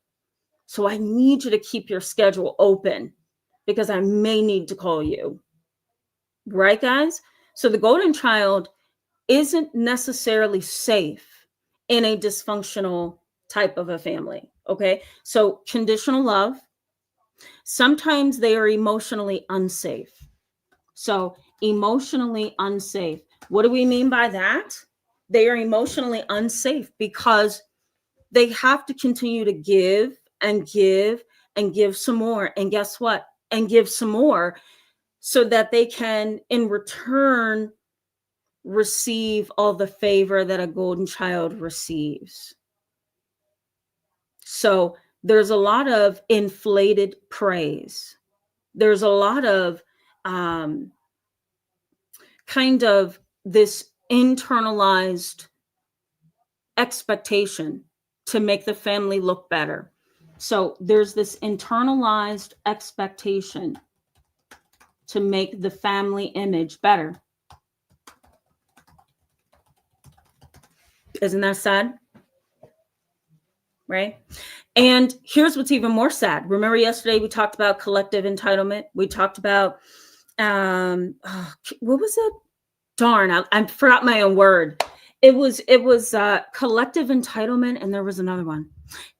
So I need you to keep your schedule open because I may need to call you. Right, guys? So the golden child isn't necessarily safe in a dysfunctional type of a family. Okay. So conditional love, sometimes they are emotionally unsafe. So emotionally unsafe. What do we mean by that? They are emotionally unsafe because they have to continue to give and give and give some more. And guess what? And give some more so that they can, in return, receive all the favor that a golden child receives. So there's a lot of inflated praise. There's a lot of kind of this internalized expectation to make the family look better. So there's this internalized expectation to make the family image better. Isn't that sad? Right? And here's what's even more sad. Remember yesterday we talked about collective entitlement. We talked about, what was it? Darn, I forgot my own word. It was collective entitlement, and there was another one.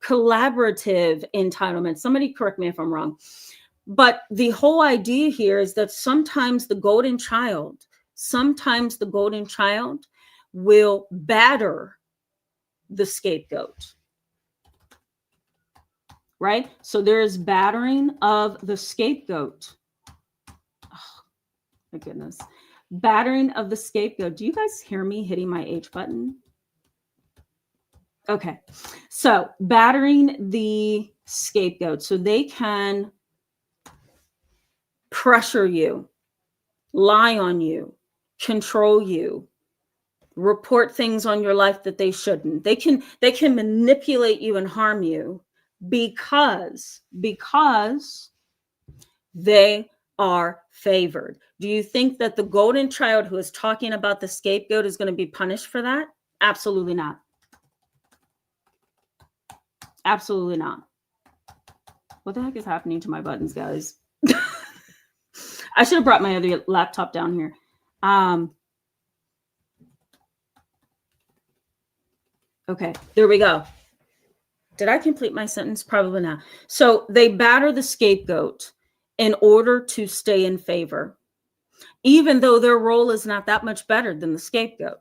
Collaborative entitlement. Somebody correct me if I'm wrong. But the whole idea here is that sometimes the golden child will batter the scapegoat. Right? So there is battering of the scapegoat. Oh, my goodness. Battering of the scapegoat. Do you guys hear me hitting my H button? Okay. So battering the scapegoat. So they can pressure you, lie on you, control you, report things on your life that they shouldn't. They can manipulate you and harm you because they are favored. Do you think that the golden child who is talking about the scapegoat is going to be punished for that? Absolutely not. Absolutely not. What the heck is happening to my buttons, guys? I should have brought my other laptop down here. Okay, there we go. Did I complete my sentence? Probably not. So they batter the scapegoat in order to stay in favor, even though their role is not that much better than the scapegoat,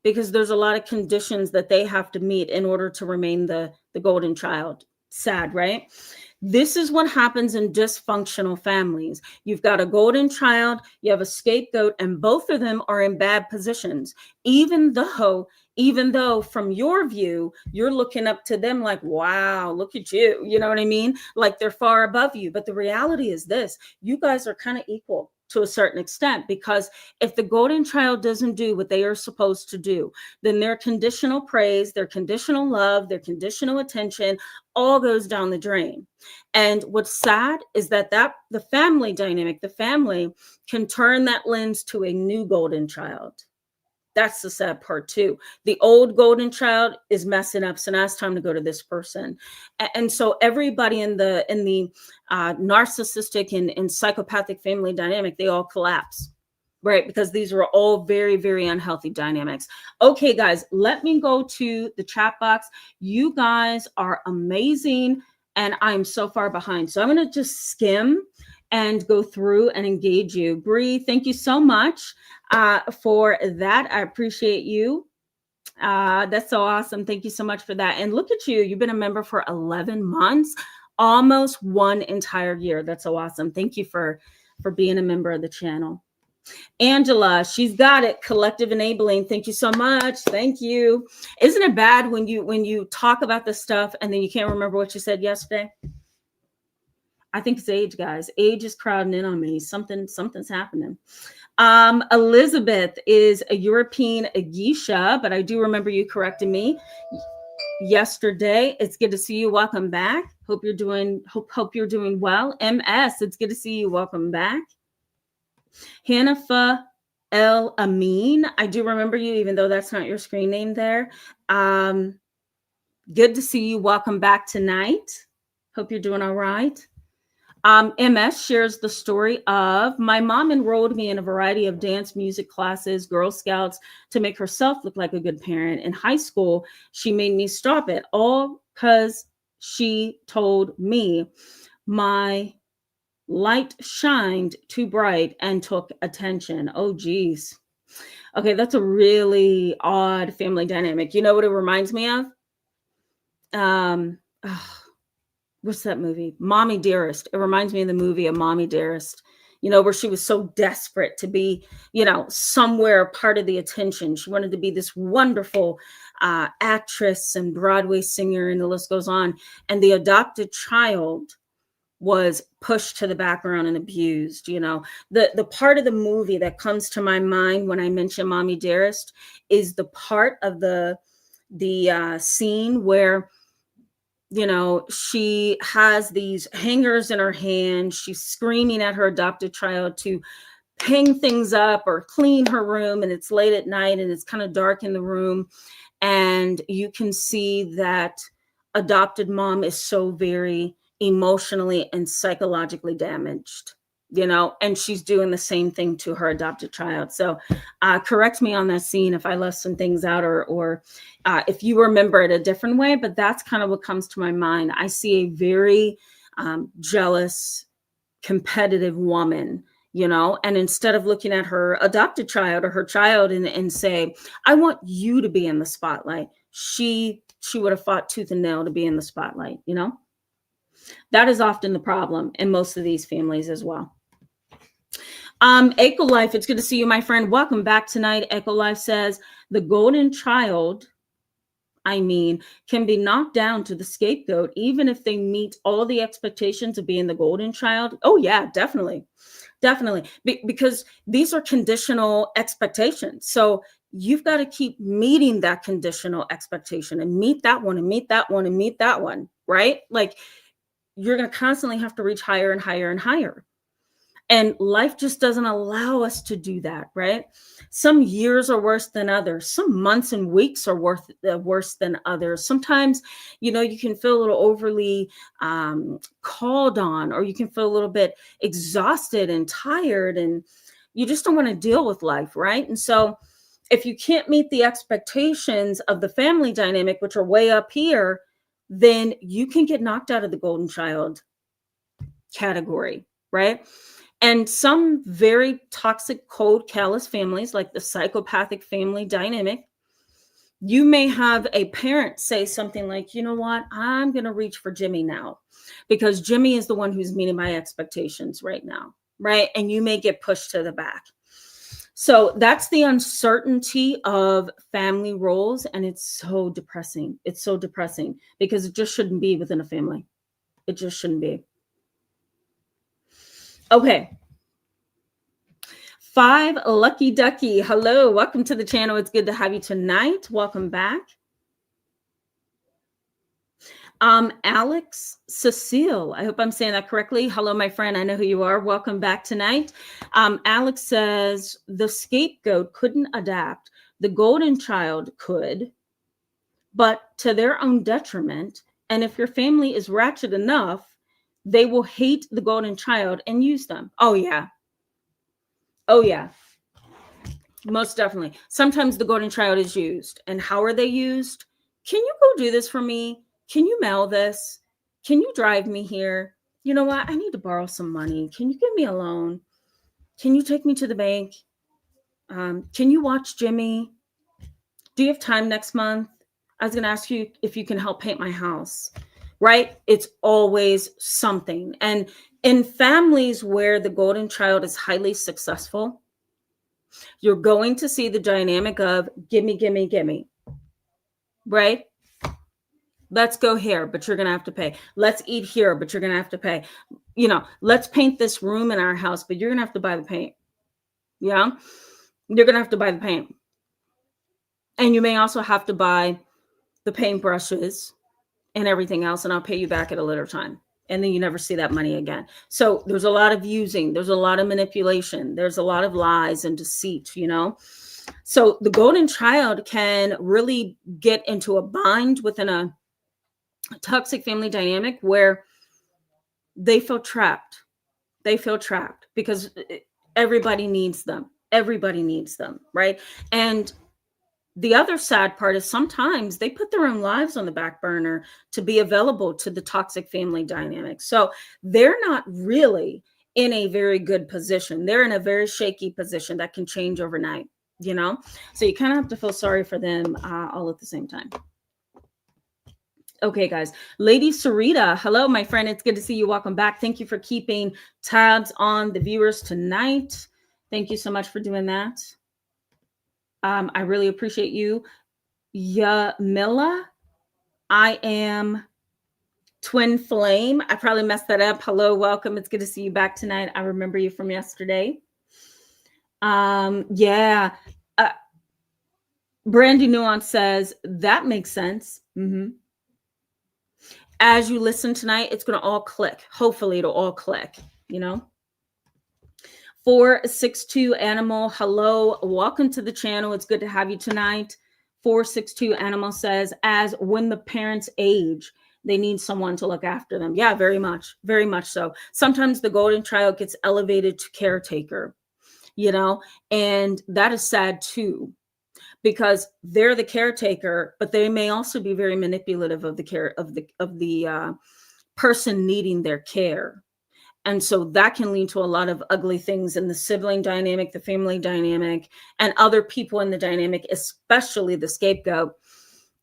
because there's a lot of conditions that they have to meet in order to remain the golden child. Sad, right? This is what happens in dysfunctional families. You've got a golden child, you have a scapegoat, and both of them are in bad positions, even though from your view, you're looking up to them like, wow, look at you. You know what I mean? Like they're far above you. But the reality is this: you guys are kind of equal to a certain extent, because if the golden child doesn't do what they are supposed to do, then their conditional praise, their conditional love, their conditional attention all goes down the drain. And what's sad is that the family dynamic, the family can turn that lens to a new golden child. That's the sad part too. The old golden child is messing up, so now it's time to go to this person. And so everybody in the narcissistic and psychopathic family dynamic, they all collapse, right? Because these were all very, very unhealthy dynamics. Okay, guys, let me go to the chat box. You guys are amazing, and I'm so far behind. So I'm going to just skim and go through and engage you. Bree, thank you so much for that. I appreciate you. That's so awesome. Thank you so much for that. And look at you. You've been a member for 11 months, almost 1 entire year. That's so awesome. Thank you for being a member of the channel. Angela, she's got it. Collective enabling. Thank you so much. Thank you. Isn't it bad when you talk about this stuff and then you can't remember what you said yesterday? I think it's age, guys. Age is crowding in on me. Something's happening. Elizabeth is a European geisha, but I do remember you correcting me yesterday. It's good to see you. Welcome back. Hope you're doing well. MS, it's good to see you. Welcome back. Hanifa El Amin, I do remember you, even though that's not your screen name there. Good to see you. Welcome back tonight. Hope you're doing all right. MS shares the story of, my mom enrolled me in a variety of dance music classes, Girl Scouts, to make herself look like a good parent. In high school, she made me stop it, all because she told me my light shined too bright and took attention. Oh, geez. Okay, that's a really odd family dynamic. You know what it reminds me of? What's that movie? Mommy Dearest. It reminds me of the movie of Mommy Dearest, where she was so desperate to be, somewhere part of the attention. She wanted to be this wonderful actress and Broadway singer, and the list goes on. And the adopted child was pushed to the background and abused. The part of the movie that comes to my mind when I mention Mommy Dearest is the part of the scene where she has these hangers in her hand. She's screaming at her adopted child to hang things up or clean her room. And it's late at night and it's kind of dark in the room. And you can see that adopted mom is so very emotionally and psychologically damaged, and she's doing the same thing to her adopted child. So correct me on that scene if I left some things out or if you remember it a different way, but that's kind of what comes to my mind. I see a very jealous, competitive woman, and instead of looking at her adopted child or her child and say, I want you to be in the spotlight, she would have fought tooth and nail to be in the spotlight, That is often the problem in most of these families as well. Echo Life, it's good to see you, my friend. Welcome back tonight. Echo Life says the golden child, can be knocked down to the scapegoat, even if they meet all the expectations of being the golden child. Oh yeah, definitely. Because these are conditional expectations. So you've got to keep meeting that conditional expectation and meet that one and meet that one and meet that one, right? Like you're going to constantly have to reach higher and higher and higher. And life just doesn't allow us to do that, right? Some years are worse than others. Some months and weeks are worse than others. Sometimes, you can feel a little overly called on, or you can feel a little bit exhausted and tired, and you just don't want to deal with life, right? And so if you can't meet the expectations of the family dynamic, which are way up here, then you can get knocked out of the golden child category, right? And some very toxic, cold, callous families, like the psychopathic family dynamic, you may have a parent say something like, you know what, I'm going to reach for Jimmy now because Jimmy is the one who's meeting my expectations right now, right? And you may get pushed to the back. So that's the uncertainty of family roles. And it's so depressing. It's so depressing because it just shouldn't be within a family. It just shouldn't be. Okay. 5 Lucky Ducky. Hello. Welcome to the channel. It's good to have you tonight. Welcome back. Alex Cecile, I hope I'm saying that correctly. Hello, my friend. I know who you are. Welcome back tonight. Alex says the scapegoat couldn't adapt, The golden child could, but to their own detriment. And if your family is ratchet enough, they will hate the golden child and use them. Oh, yeah. Oh, yeah. Most definitely. Sometimes the golden child is used. And how are they used? Can you go do this for me? Can you mail this? Can you drive me here? You know what? I need to borrow some money. Can you give me a loan? Can you take me to the bank? Can you watch Jimmy? Do you have time next month? I was going to ask you if you can help paint my house, right? It's always something. And in families where the golden child is highly successful, you're going to see the dynamic of gimme, gimme, gimme, right? Let's go here, but you're going to have to pay. Let's eat here, but you're going to have to pay. You know, let's paint this room in our house, but you're going to have to buy the paint. Yeah. You're going to have to buy the paint. And you may also have to buy the paintbrushes and everything else, and I'll pay you back at a later time. And then you never see that money again. So there's a lot of using, there's a lot of manipulation, there's a lot of lies and deceit, you know? So the golden child can really get into a bind within a toxic family dynamic where they feel trapped. They feel trapped because everybody needs them. Everybody needs them, right? And the other sad part is sometimes they put their own lives on the back burner to be available to the toxic family dynamic. So they're not really in a very good position. They're in a very shaky position that can change overnight, you know? So you kind of have to feel sorry for them all at the same time. Okay, guys. Lady Sarita, hello, my friend. It's good to see you. Welcome back. Thank you for keeping tabs on the viewers tonight. Thank you so much for doing that. I really appreciate you. Yamila, I am Twin Flame. I probably messed that up. Hello, welcome. It's good to see you back tonight. I remember you from yesterday. Yeah. Brandy Nuance says, that makes sense. As you listen tonight, it's going to all click. Hopefully it'll all click, you know? 462 Animal, hello, welcome to the channel. It's good to have you tonight. 462 Animal says, as when the parents age, they need someone to look after them. Yeah, very much so. Sometimes the golden child gets elevated to caretaker, you know, and that is sad too, because they're the caretaker, but they may also be very manipulative of the care of the person needing their care. And so that can lead to a lot of ugly things in the sibling dynamic, the family dynamic, and other people in the dynamic, especially the scapegoat,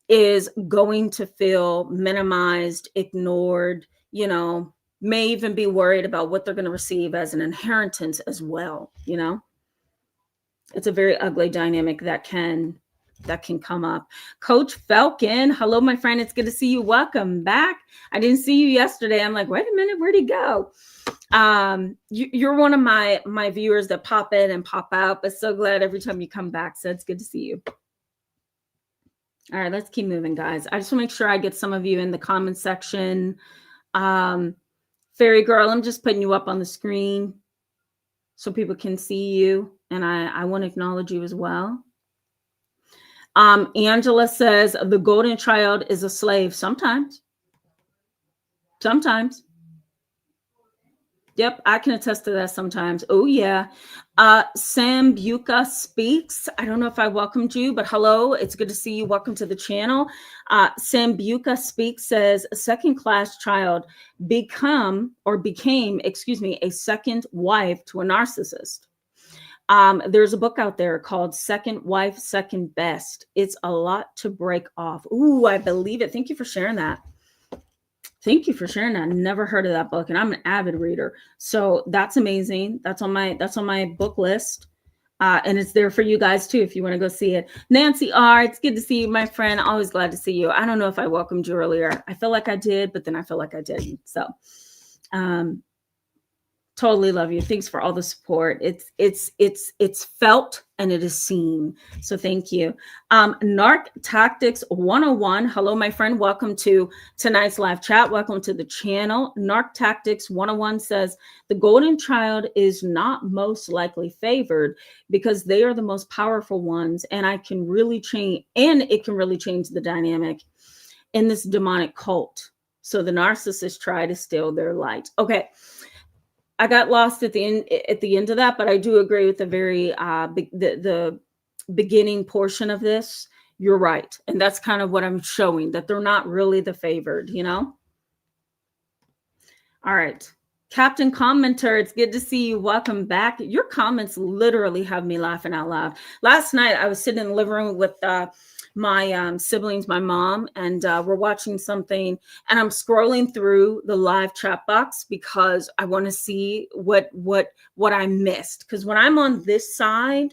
is going to feel minimized, ignored, you know, may even be worried about what they're going to receive as an inheritance as well, you know? It's a very ugly dynamic that can come up. Coach Falcon, hello, my friend. It's good to see you. Welcome back. I didn't see you yesterday. I'm like, wait a minute, where'd he go? You're one of my viewers that pop in and pop out, but so glad every time you come back. So it's good to see you. All right, let's keep moving, guys. I just want to make sure I get some of you in the comment section. Fairy Girl, I'm just putting you up on the screen so people can see you. And I want to acknowledge you as well. Angela says the golden child is a slave. Sometimes. Yep, I can attest to that sometimes. Oh, yeah. Sambuca Speaks. I don't know if I welcomed you, but hello. It's good to see you. Welcome to the channel. Sambuca Speaks says a second-class child became a second wife to a narcissist. There's a book out there called Second Wife, Second Best. It's a lot to break off. Ooh, I believe it. Thank you for sharing that. Never heard of that book, and I'm an avid reader. So that's amazing. That's on my book list. And it's there for you guys too, if you want to go see it. Nancy R, it's good to see you, my friend. Always glad to see you. I don't know if I welcomed you earlier. I feel like I did, but then I feel like I didn't. So, Totally love you. Thanks for all the support. It's felt and it is seen. So thank you. Narc Tactics 101. Hello, my friend. Welcome to tonight's live chat. Welcome to the channel. Narc Tactics 101 says the golden child is not most likely favored because they are the most powerful ones, and it can really change the dynamic in this demonic cult. So the narcissists try to steal their light. Okay. I got lost at the end of that, but I do agree with the very the beginning portion of this. You're right, and that's kind of what I'm showing, that they're not really the favored, you know. All right, Captain Commenter, it's good to see you. Welcome back. Your comments literally have me laughing out loud. Last night I was sitting in the living room with my siblings, my mom, and we're watching something, and I'm scrolling through the live chat box because I want to see what I missed. Because when I'm on this side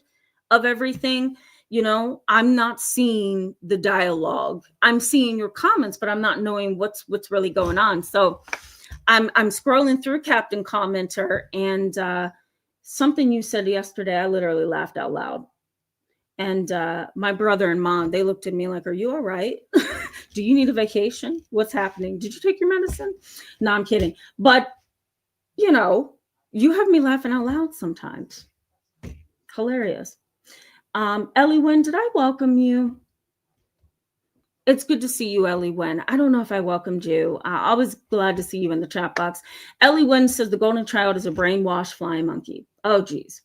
of everything, you know, I'm not seeing the dialogue. I'm seeing your comments, but I'm not knowing what's really going on. So I'm scrolling through, Captain Commenter, and something you said yesterday, I literally laughed out loud. And my brother and mom, they looked at me like, are you all right? Do you need a vacation? What's happening? Did you take your medicine? No, I'm kidding. But, you know, you have me laughing out loud sometimes. Hilarious. Ellie Wynn, did I welcome you? It's good to see you, Ellie Wynn. I don't know if I welcomed you. I was glad to see you in the chat box. Ellie Wynn says the golden child is a brainwashed flying monkey. Oh, geez.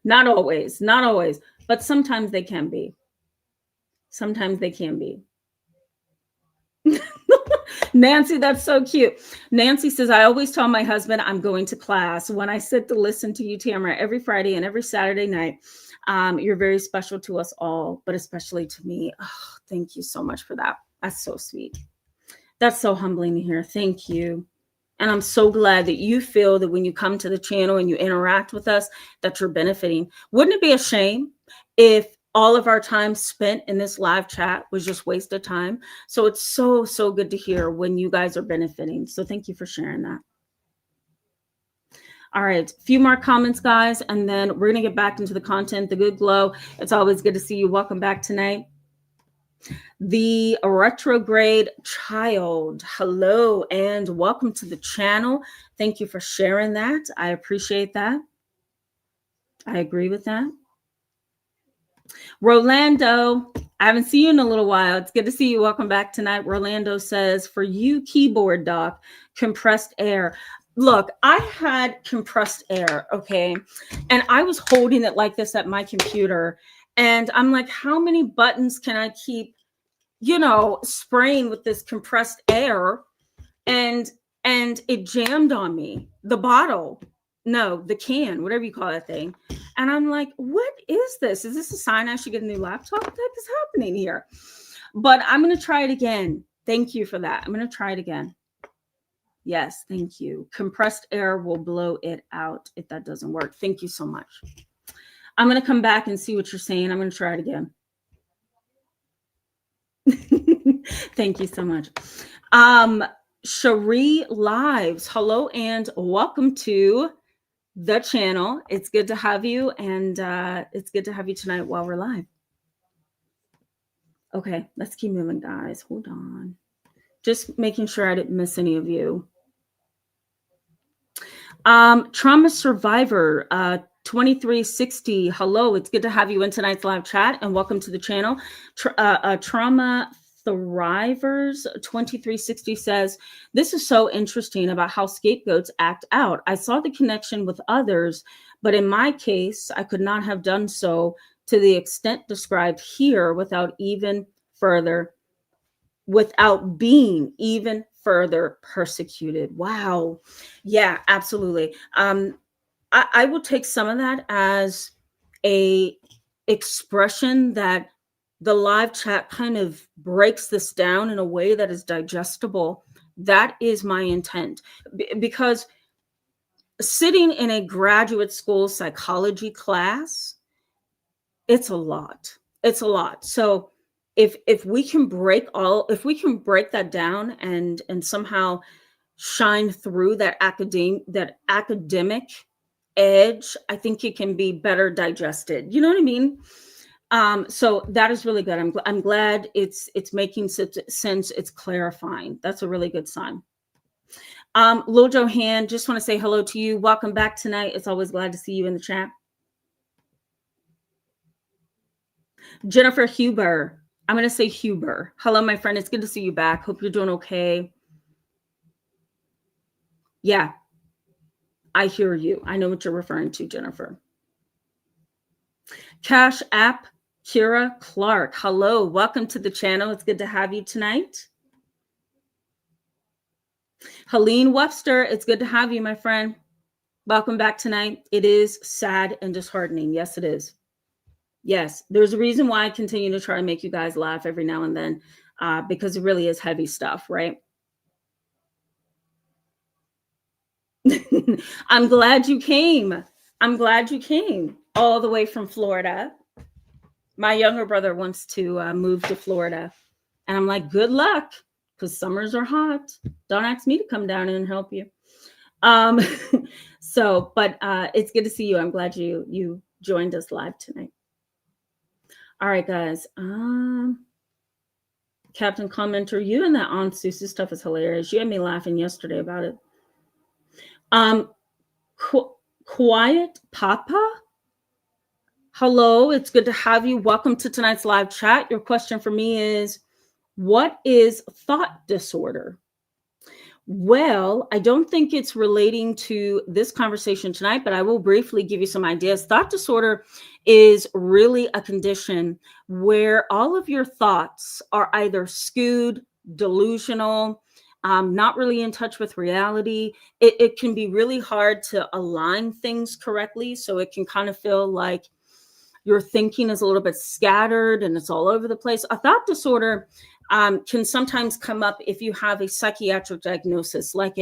Not always. Not always. But sometimes they can be. Sometimes they can be. Nancy, that's so cute. Nancy says, I always tell my husband I'm going to class. When I sit to listen to you, Tamara, every Friday and every Saturday night, you're very special to us all, but especially to me. Oh, thank you so much for that. That's so sweet. That's so humbling to hear. Thank you. And I'm so glad that you feel that when you come to the channel and you interact with us, that you're benefiting. Wouldn't it be a shame if all of our time spent in this live chat was just wasted time? So it's so, so good to hear when you guys are benefiting. So thank you for sharing that. All right, a few more comments, guys, and then we're going to get back into the content. The Good Glow, it's always good to see you. Welcome back tonight. The retrograde child, hello and welcome to the channel. Thank you for sharing that. I appreciate that. I agree with that. Rolando, I haven't seen you in a little while. It's good to see you. Welcome back tonight. Rolando says, for you, keyboard doc, compressed air. Look, I had compressed air, okay? And I was holding it like this at my computer. And I'm like, how many buttons can I keep, you know, spraying with this compressed air? And it jammed on me, the bottle. No, the can, whatever you call that thing. And I'm like, what is this? Is this a sign I should get a new laptop? What the heck is happening here? But I'm going to try it again. Thank you for that. I'm going to try it again. Yes, thank you. Compressed air will blow it out if that doesn't work. Thank you so much. I'm going to come back and see what you're saying. I'm going to try it again. Thank you so much. Cherie Lives, hello and welcome to the channel. It's good to have you, and it's good to have you tonight while we're live. Okay, let's keep moving, guys. Hold on. Just making sure I didn't miss any of you. Trauma Survivor 2360, hello. It's good to have you in tonight's live chat, and welcome to the channel. Trauma Thrivers 2360 says, this is so interesting about how scapegoats act out. I saw the connection with others, but in my case, I could not have done so to the extent described here without being even further persecuted. Wow. Yeah, absolutely. I will take some of that as a expression that the live chat kind of breaks this down in a way that is digestible. That is my intent, because sitting in a graduate school psychology class, it's a lot. It's a lot. So if we can break that down and somehow shine through that academic edge, I think it can be better digested. You know what I mean? So that is really good. I'm glad it's making sense. It's clarifying. That's a really good sign. Lil Johan, just want to say hello to you. Welcome back tonight. It's always glad to see you in the chat. Jennifer Huber. I'm going to say Huber. Hello, my friend. It's good to see you back. Hope you're doing okay. Yeah, I hear you. I know what you're referring to, Jennifer. Cash App, Kira Clark. Hello, welcome to the channel. It's good to have you tonight. Helene Webster, it's good to have you, my friend. Welcome back tonight. It is sad and disheartening. Yes, it is. Yes, there's a reason why I continue to try to make you guys laugh every now and then, because it really is heavy stuff, right? I'm glad you came. I'm glad you came all the way from Florida. My younger brother wants to move to Florida. And I'm like, good luck, because summers are hot. Don't ask me to come down and help you. But it's good to see you. I'm glad you joined us live tonight. All right, guys. Captain Commenter, you and that Aunt Susie stuff is hilarious. You had me laughing yesterday about it. Quiet Papa. Hello, it's good to have you. Welcome to tonight's live chat. Your question for me is, what is thought disorder? Well, I don't think it's relating to this conversation tonight, but I will briefly give you some ideas. Thought disorder is really a condition where all of your thoughts are either skewed, delusional, not really in touch with reality. It can be really hard to align things correctly. So it can kind of feel like your thinking is a little bit scattered and it's all over the place. A thought disorder can sometimes come up if you have a psychiatric diagnosis, like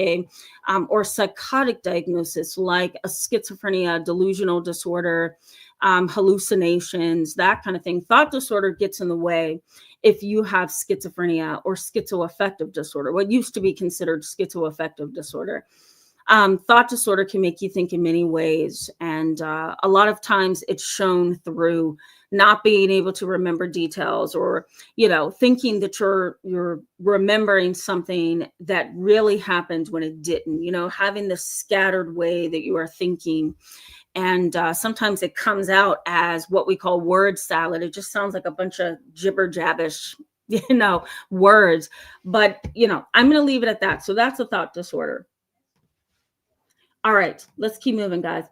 or psychotic diagnosis, like a schizophrenia, delusional disorder, hallucinations, that kind of thing. Thought disorder gets in the way if you have schizophrenia or schizoaffective disorder, what used to be considered schizoaffective disorder. Thought disorder can make you think in many ways. And a lot of times it's shown through not being able to remember details, or, thinking that you're remembering something that really happened when it didn't, having this scattered way that you are thinking. And sometimes it comes out as what we call word salad. It just sounds like a bunch of jibber jabbish, words. But, I'm going to leave it at that. So that's a thought disorder. All right, let's keep moving, guys,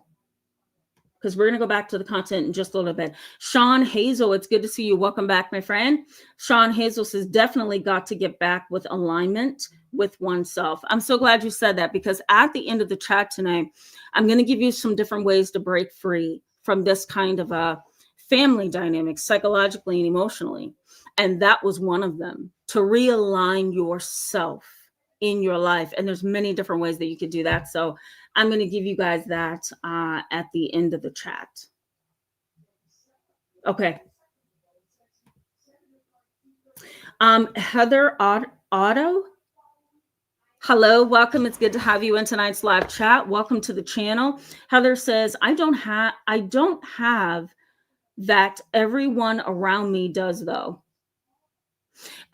because we're going to go back to the content in just a little bit. Sean Hazel, it's good to see you. Welcome back, my friend. Sean Hazel says, definitely got to get back with alignment with oneself. I'm so glad you said that, because at the end of the chat tonight, I'm going to give you some different ways to break free from this kind of a family dynamic, psychologically and emotionally. And that was one of them, to realign yourself in your life. And there's many different ways that you could do that. So I'm going to give you guys that at the end of the chat. Okay. Heather Otto. Hello, welcome. It's good to have you in tonight's live chat. Welcome to the channel. Heather says, I don't have that everyone around me does, though.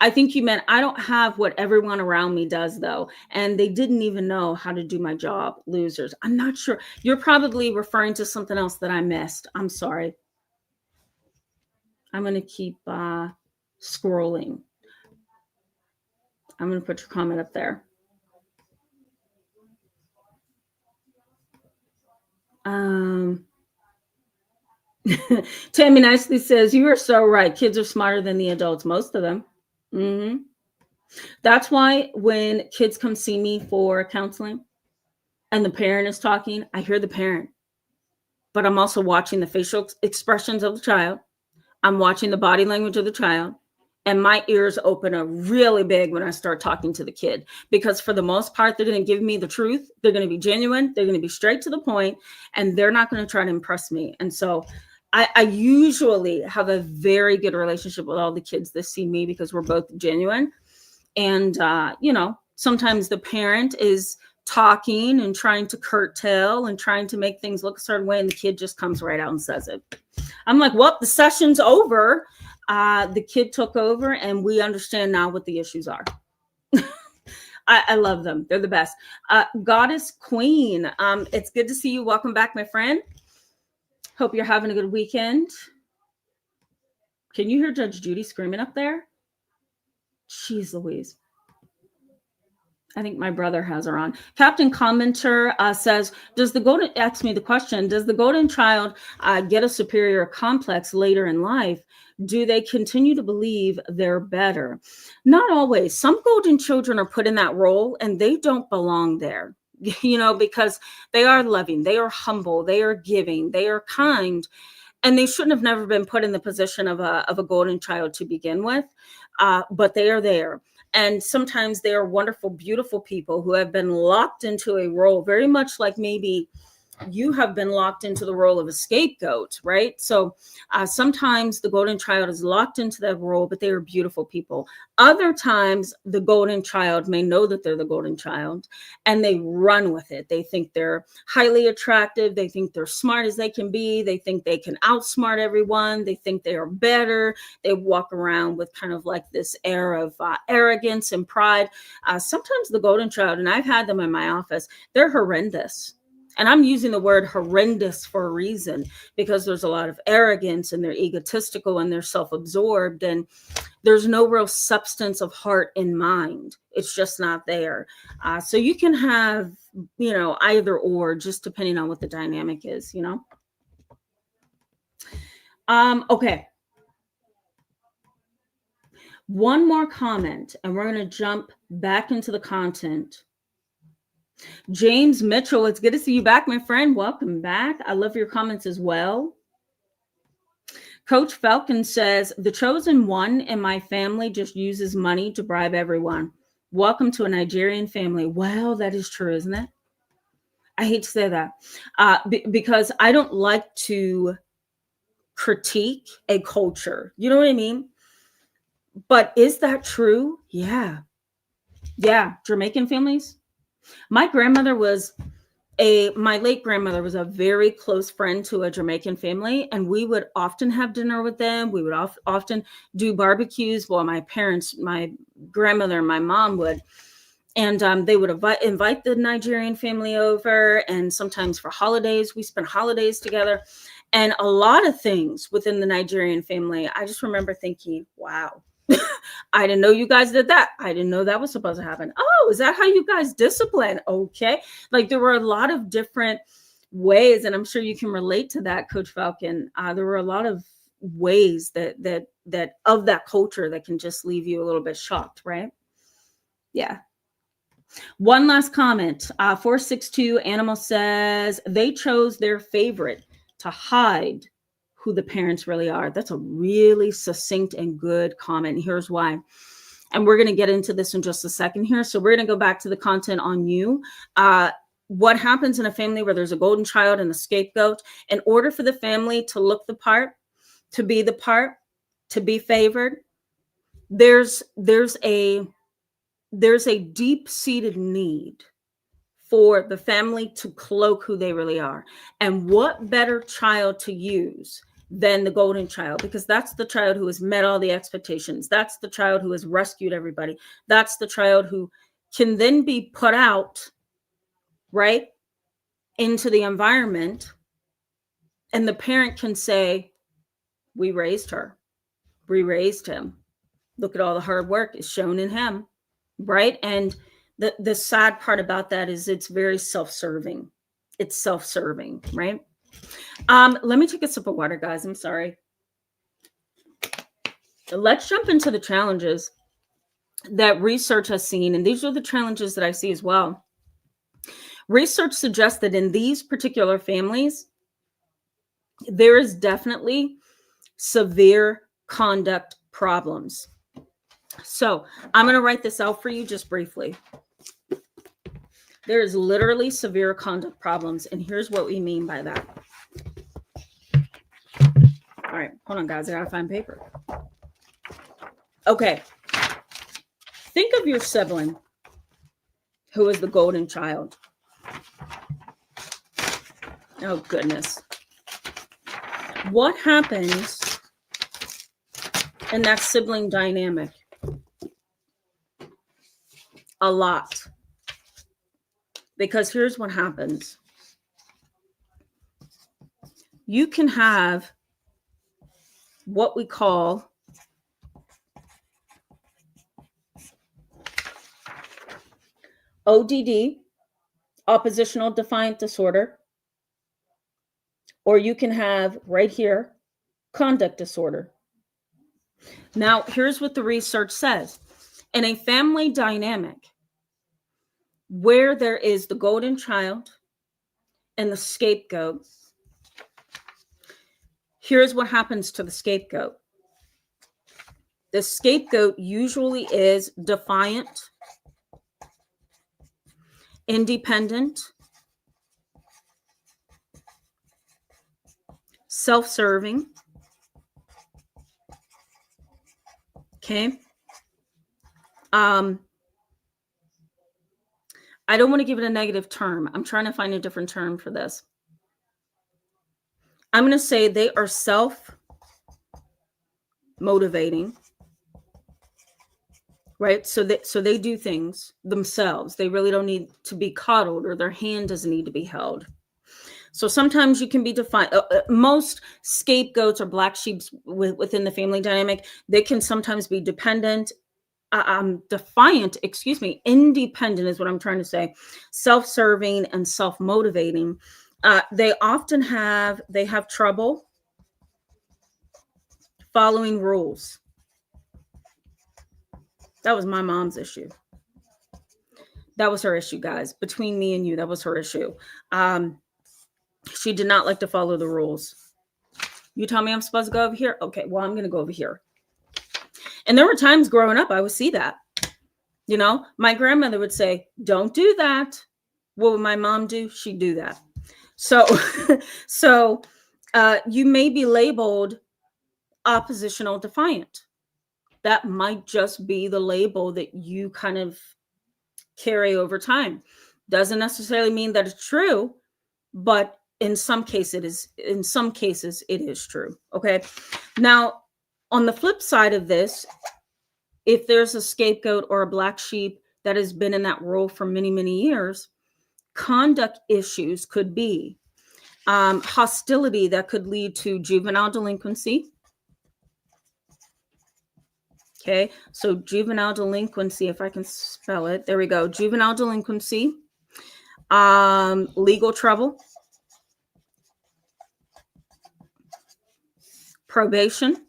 I think you meant I don't have what everyone around me does, though. And they didn't even know how to do my job. Losers. I'm not sure. You're probably referring to something else that I missed. I'm sorry. I'm going to keep scrolling. I'm going to put your comment up there. Tammy nicely says, you are so right. Kids are smarter than the adults, most of them. Mm-hmm. That's why when kids come see me for counseling and the parent is talking, I hear the parent, but I'm also watching the facial expressions of the child. I'm watching the body language of the child, and my ears open up really big when I start talking to the kid, because for the most part, they're going to give me the truth. They're going to be genuine. They're going to be straight to the point, and they're not going to try to impress me. And so I usually have a very good relationship with all the kids that see me, because we're both genuine. And, Sometimes the parent is talking and trying to curtail and trying to make things look a certain way, and the kid just comes right out and says it. I'm like, well, the session's over. The kid took over, and we understand now what the issues are. I love them. They're the best. Goddess Queen, it's good to see you. Welcome back, my friend. Hope you're having a good weekend. Can you hear Judge Judy screaming up there? Jeez Louise. I think my brother has her on. Captain Commenter says, asks me the question, does the golden child get a superior complex later in life? Do they continue to believe they're better? Not always. Some golden children are put in that role and they don't belong there, because they are loving, they are humble, they are giving, they are kind, and they shouldn't have never been put in the position of a golden child to begin with, but they are there. And sometimes they are wonderful, beautiful people who have been locked into a role, very much like maybe you have been locked into the role of a scapegoat, right? So sometimes the golden child is locked into that role, but they are beautiful people. Other times the golden child may know that they're the golden child and they run with it. They think they're highly attractive. They think they're smart as they can be. They think they can outsmart everyone. They think they are better. They walk around with kind of like this air of arrogance and pride. Sometimes the golden child, and I've had them in my office, they're horrendous. And I'm using the word horrendous for a reason, because there's a lot of arrogance and they're egotistical and they're self-absorbed and there's no real substance of heart and mind. It's just not there. So you can have, either or, just depending on what the dynamic is, Okay. One more comment and we're going to jump back into the content. James Mitchell, it's good to see you back, my friend. Welcome back. I love your comments as well. Coach Falcon says, the chosen one in my family just uses money to bribe everyone. Welcome to a Nigerian family. Well, that is true, isn't it? I hate to say that because I don't like to critique a culture. You know what I mean? But is that true? Yeah. Jamaican families. My late grandmother was a very close friend to a Jamaican family, and we would often have dinner with them. We would often do barbecues. Well, my grandmother and my mom would, and they would invite the Nigerian family over, and sometimes for holidays, we spent holidays together. And a lot of things within the Nigerian family, I just remember thinking, wow. I didn't know you guys did that. I didn't know that was supposed to happen. Oh, is that how you guys discipline? Okay. Like there were a lot of different ways, and I'm sure you can relate to that, Coach Falcon. There were a lot of ways that of that culture that can just leave you a little bit shocked, right? Yeah. One last comment. 462 Animal says they chose their favorite to hide who the parents really are. That's a really succinct and good comment. Here's why. And we're going to get into this in just a second here. So we're going to go back to the content on you. What happens in a family where there's a golden child and a scapegoat? In order for the family to look the part, to be the part, to be favored, there's a deep-seated need for the family to cloak who they really are. And what better child to use than the golden child? Because that's the child who has met all the expectations. That's the child who has rescued everybody. That's the child who can then be put out, right, into the environment. And the parent can say, we raised her. We raised him. Look at all the hard work is shown in him, right? And the sad part about that is it's very self-serving. It's self-serving, right? Let me take a sip of water, guys. I'm sorry. Let's jump into the challenges that research has seen. And these are the challenges that I see as well. Research suggests that in these particular families, there is definitely severe conduct problems. So I'm going to write this out for you just briefly. There is literally severe conduct problems. And here's what we mean by that. All right, hold on, guys. I got to find paper. Okay. Think of your sibling. who is the golden child. Oh, goodness. What happens in that sibling dynamic? A lot. Because here's what happens. You can have what we call ODD, oppositional defiant disorder, or you can have right here, conduct disorder. Now, here's what the research says. In a family dynamic where there is the golden child and the scapegoat, here's what happens to the scapegoat. The scapegoat usually is defiant, independent, self-serving. Okay. I don't want to give it a negative term. I'm trying to find a different term for this. I'm going to say they are self-motivating, right? So they do things themselves. They really don't need to be coddled, or their hand doesn't need to be held. So sometimes you can be defiant. Most scapegoats or black sheep within the family dynamic, they can sometimes be defiant, independent is what I'm trying to say, self-serving and self-motivating. They often have trouble following rules. That was my mom's issue. That was her issue, guys. Between me and you, that was her issue. She did not like to follow the rules. You tell me I'm supposed to go over here? Okay, well, I'm going to go over here. And there were times growing up I would see that. You know, my grandmother would say, don't do that. What would my mom do? She'd do that. So, you may be labeled oppositional defiant. That might just be the label that you kind of carry over time. Doesn't necessarily mean that it's true, but in some cases it is true. Okay. Now, on the flip side of this, if there's a scapegoat or a black sheep that has been in that role for many, many years, conduct issues could be hostility that could lead to juvenile delinquency. Okay, so juvenile delinquency, if I can spell it, there we go. Juvenile delinquency, legal trouble, probation,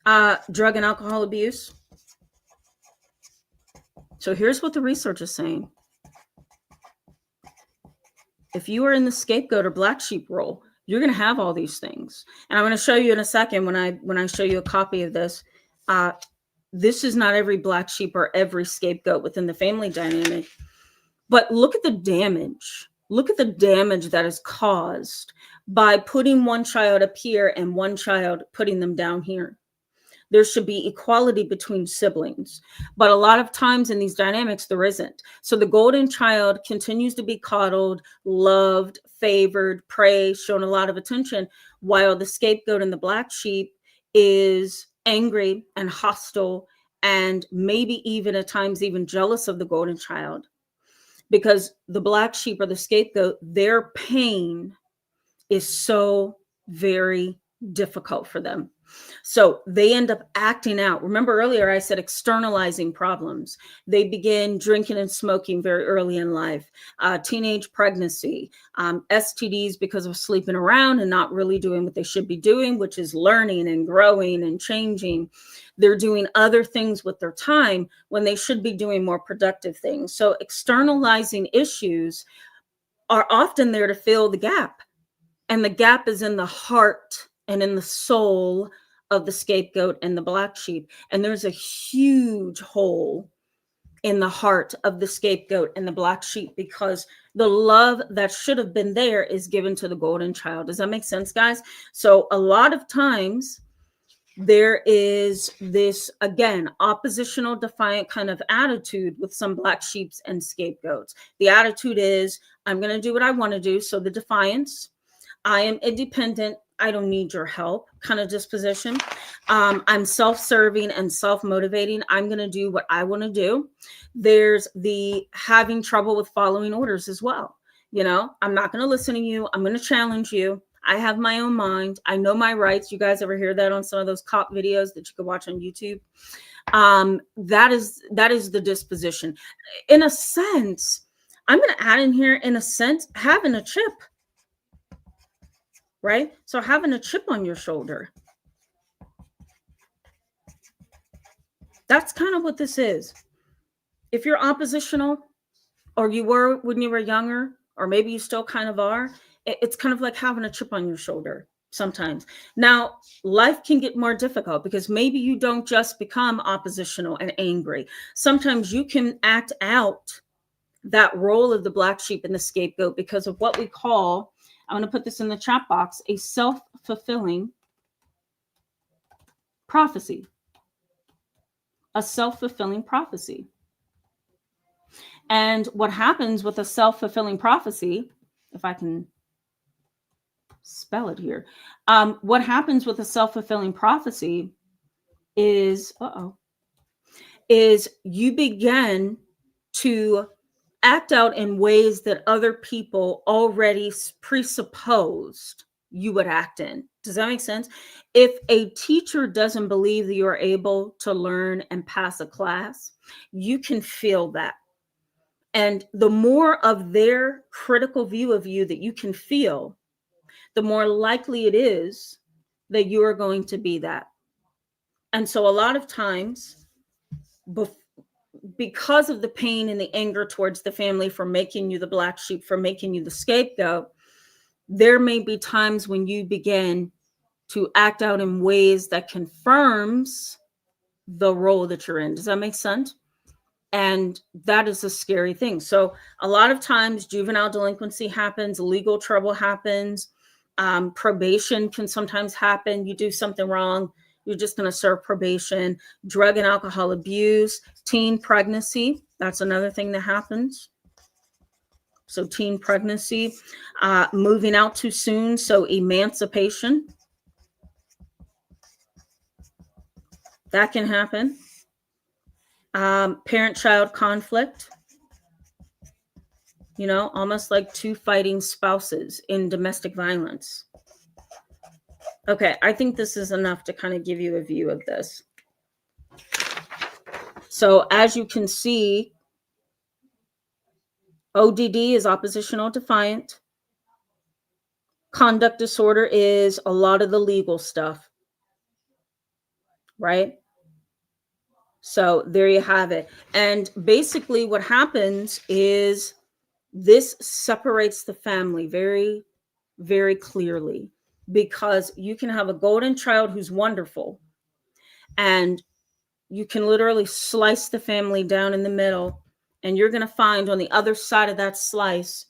drug and alcohol abuse. So here's what the research is saying. If you are in the scapegoat or black sheep role, you're going to have all these things. And I'm going to show you in a second when I show you a copy of this. This is not every black sheep or every scapegoat within the family dynamic. But look at the damage. Look at the damage that is caused by putting one child up here and one child putting them down here. There should be equality between siblings. But a lot of times in these dynamics, there isn't. So the golden child continues to be coddled, loved, favored, praised, shown a lot of attention, while the scapegoat and the black sheep is angry and hostile and maybe even at times even jealous of the golden child. Because the black sheep or the scapegoat, their pain is so very difficult for them. So they end up acting out. Remember earlier I said externalizing problems. They begin drinking and smoking very early in life, teenage pregnancy, STDs because of sleeping around and not really doing what they should be doing, which is learning and growing and changing. They're doing other things with their time when they should be doing more productive things. So externalizing issues are often there to fill the gap. And the gap is in the heart and in the soul of the scapegoat and the black sheep. And there's a huge hole in the heart of the scapegoat and the black sheep because the love that should have been there is given to the golden child. Does that make sense, guys? So a lot of times there is this, again, oppositional, defiant kind of attitude with some black sheeps and scapegoats. The attitude is, I'm going to do what I want to do. So the defiance, I am independent, I don't need your help kind of disposition. I'm self-serving and self-motivating. I'm going to do what I want to do. There's the having trouble with following orders as well. I'm not going to listen to you. I'm going to challenge you. I have my own mind. I know my rights. You guys ever hear that on some of those cop videos that you can watch on YouTube? That is the disposition. In a sense, I'm going to add in here, in a sense, having a chip, right? So having a chip on your shoulder. That's kind of what this is. If you're oppositional, or you were when you were younger, or maybe you still kind of are, it's kind of like having a chip on your shoulder sometimes. Now, life can get more difficult because maybe you don't just become oppositional and angry. Sometimes you can act out that role of the black sheep and the scapegoat because of what we call, I'm going to put this in the chat box, a self-fulfilling prophecy. A self-fulfilling prophecy. And what happens with a self-fulfilling prophecy, if I can spell it here, what happens with a self-fulfilling prophecy is, is you begin to act out in ways that other people already presupposed you would act in. Does that make sense? If a teacher doesn't believe that you're able to learn and pass a class, you can feel that. And the more of their critical view of you that you can feel, the more likely it is that you are going to be that. And so a lot of times, because of the pain and the anger towards the family for making you the black sheep, for making you the scapegoat, there may be times when you begin to act out in ways that confirms the role that you're in. Does that make sense? And that is a scary thing. So a lot of times juvenile delinquency happens, legal trouble happens, probation can sometimes happen. You do something wrong, you're just going to serve probation. Drug and alcohol abuse, teen pregnancy, that's another thing that happens. So teen pregnancy, moving out too soon, so emancipation. That can happen. Parent-child conflict, almost like two fighting spouses in domestic violence. Okay, I think this is enough to kind of give you a view of this. So as you can see, ODD is oppositional defiant. Conduct disorder is a lot of the legal stuff, right? So there you have it. And basically what happens is this separates the family very, very clearly, because you can have a golden child who's wonderful, and you can literally slice the family down in the middle, and you're going to find on the other side of that slice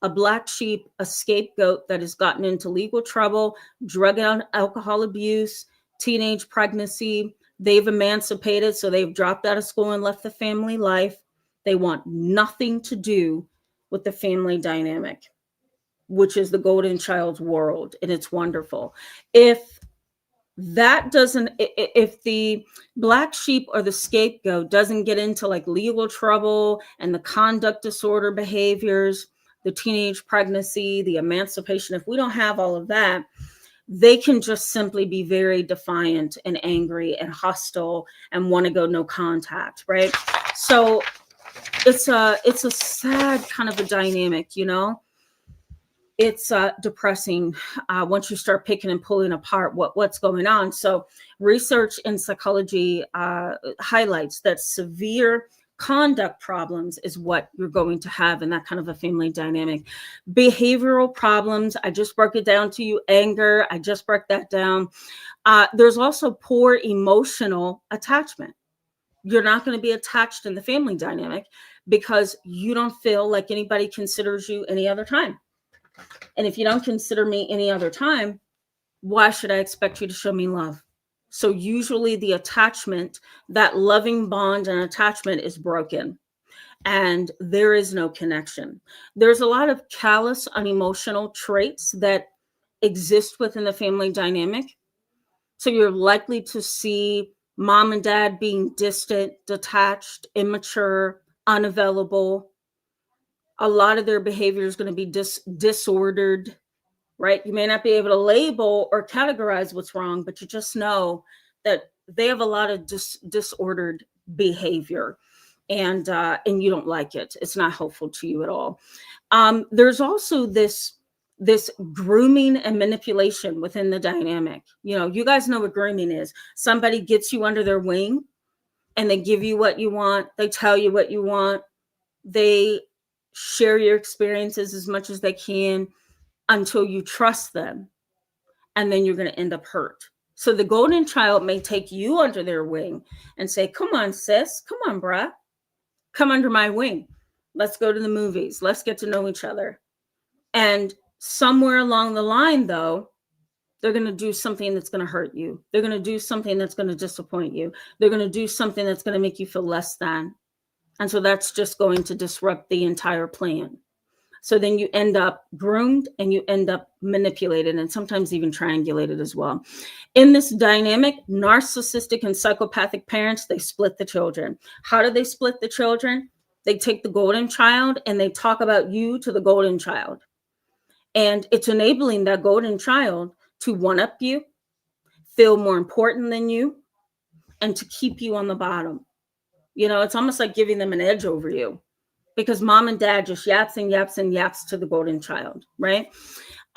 a black sheep, a scapegoat that has gotten into legal trouble, drug and alcohol abuse, teenage pregnancy. They've emancipated, so they've dropped out of school and left the family life. They want nothing to do with the family dynamic, which is the golden child's world, and it's wonderful. If the black sheep or the scapegoat doesn't get into like legal trouble and the conduct disorder behaviors, the teenage pregnancy, the emancipation, if we don't have all of that, they can just simply be very defiant and angry and hostile and want to go no contact, right? So it's a sad kind of a dynamic, It's depressing once you start picking and pulling apart what's going on. So research in psychology highlights that severe conduct problems is what you're going to have in that kind of a family dynamic. Behavioral problems, I just broke it down to you. Anger, I just broke that down. There's also poor emotional attachment. You're not going to be attached in the family dynamic because you don't feel like anybody considers you any other time. And if you don't consider me any other time, why should I expect you to show me love? So usually the attachment, that loving bond and attachment is broken, and there is no connection. There's a lot of callous, unemotional traits that exist within the family dynamic. So you're likely to see mom and dad being distant, detached, immature, unavailable. A lot of their behavior is going to be disordered, right? You may not be able to label or categorize what's wrong, but you just know that they have a lot of disordered behavior, and you don't like it. It's not helpful to you at all. There's also this grooming and manipulation within the dynamic. You guys know what grooming is. Somebody gets you under their wing, and they give you what you want. They tell you what you want. They share your experiences as much as they can until you trust them, and then you're going to end up hurt. So the golden child may take you under their wing and say, come on, sis, come on, bruh, come under my wing. Let's go to the movies. Let's get to know each other. And somewhere along the line, though, they're going to do something that's going to hurt you. They're going to do something that's going to disappoint you. They're going to do something that's going to make you feel less than. And so that's just going to disrupt the entire plan. So then you end up groomed, and you end up manipulated, and sometimes even triangulated as well. In this dynamic, narcissistic and psychopathic parents, they split the children. How do they split the children? They take the golden child and they talk about you to the golden child. And it's enabling that golden child to one-up you, feel more important than you, and to keep you on the bottom. It's almost like giving them an edge over you, because mom and dad just yaps and yaps and yaps to the golden child, right?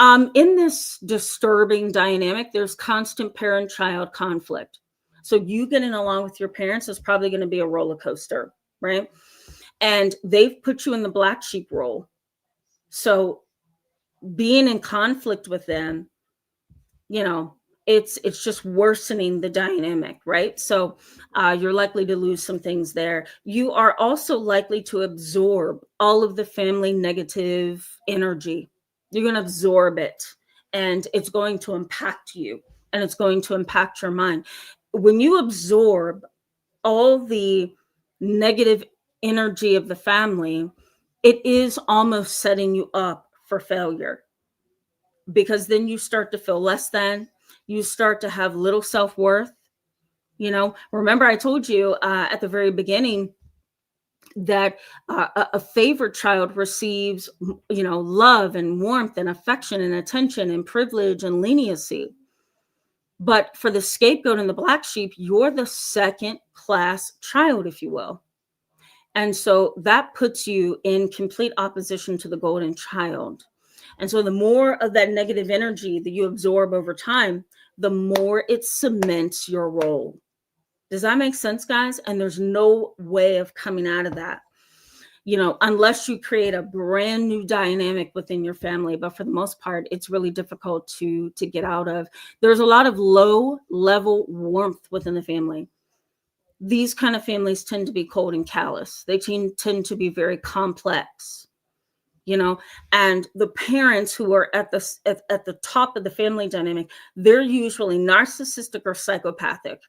In this disturbing dynamic, there's constant parent-child conflict. So you getting along with your parents is probably going to be a roller coaster, right? And they've put you in the black sheep role. So being in conflict with them, it's just worsening the dynamic, right? So you're likely to lose some things there. You are also likely to absorb all of the family negative energy. You're going to absorb it, and it's going to impact you, and it's going to impact your mind. When you absorb all the negative energy of the family, it is almost setting you up for failure, because then you start to feel less than. You start to have little self-worth. Remember I told you at the very beginning that a favorite child receives, love and warmth and affection and attention and privilege and leniency. But for the scapegoat and the black sheep, you're the second class child, if you will. And so that puts you in complete opposition to the golden child. And so the more of that negative energy that you absorb over time, the more it cements your role. Does that make sense, guys? And there's no way of coming out of that, unless you create a brand new dynamic within your family. But for the most part, it's really difficult to get out of. There's a lot of low level warmth within the family. These kind of families tend to be cold and callous. They tend to be very complex. And the parents who are at the top of the family dynamic, they're usually narcissistic or psychopathic,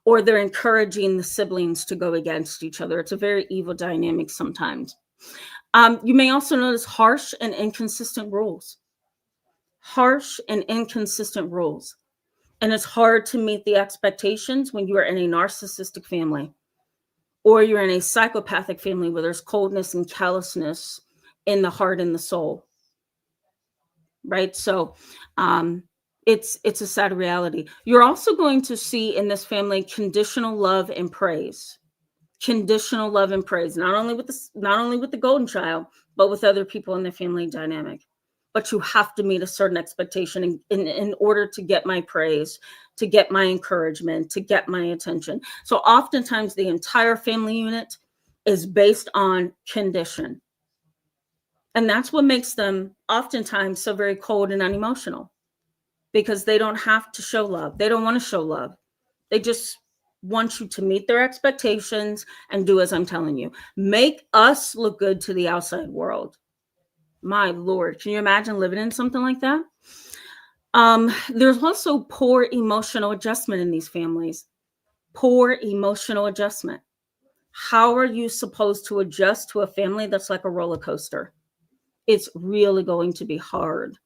or they're encouraging the siblings to go against each other. It's a very evil dynamic sometimes. You may also notice harsh and inconsistent rules. Harsh and inconsistent rules. And it's hard to meet the expectations when you are in a narcissistic family, or you're in a psychopathic family where there's coldness and callousness in the heart and the soul, right? So it's a sad reality. You're also going to see in this family conditional love and praise. Conditional love and praise, not only with the golden child, but with other people in the family dynamic. But you have to meet a certain expectation in order to get my praise, to get my encouragement, to get my attention. So oftentimes the entire family unit is based on condition. And that's what makes them oftentimes so very cold and unemotional, because they don't have to show love. They don't want to show love. They just want you to meet their expectations and do as I'm telling you. Make us look good to the outside world. My Lord, can you imagine living in something like that? There's also poor emotional adjustment in these families. Poor emotional adjustment. How are you supposed to adjust to a family that's like a roller coaster? It's really going to be hard.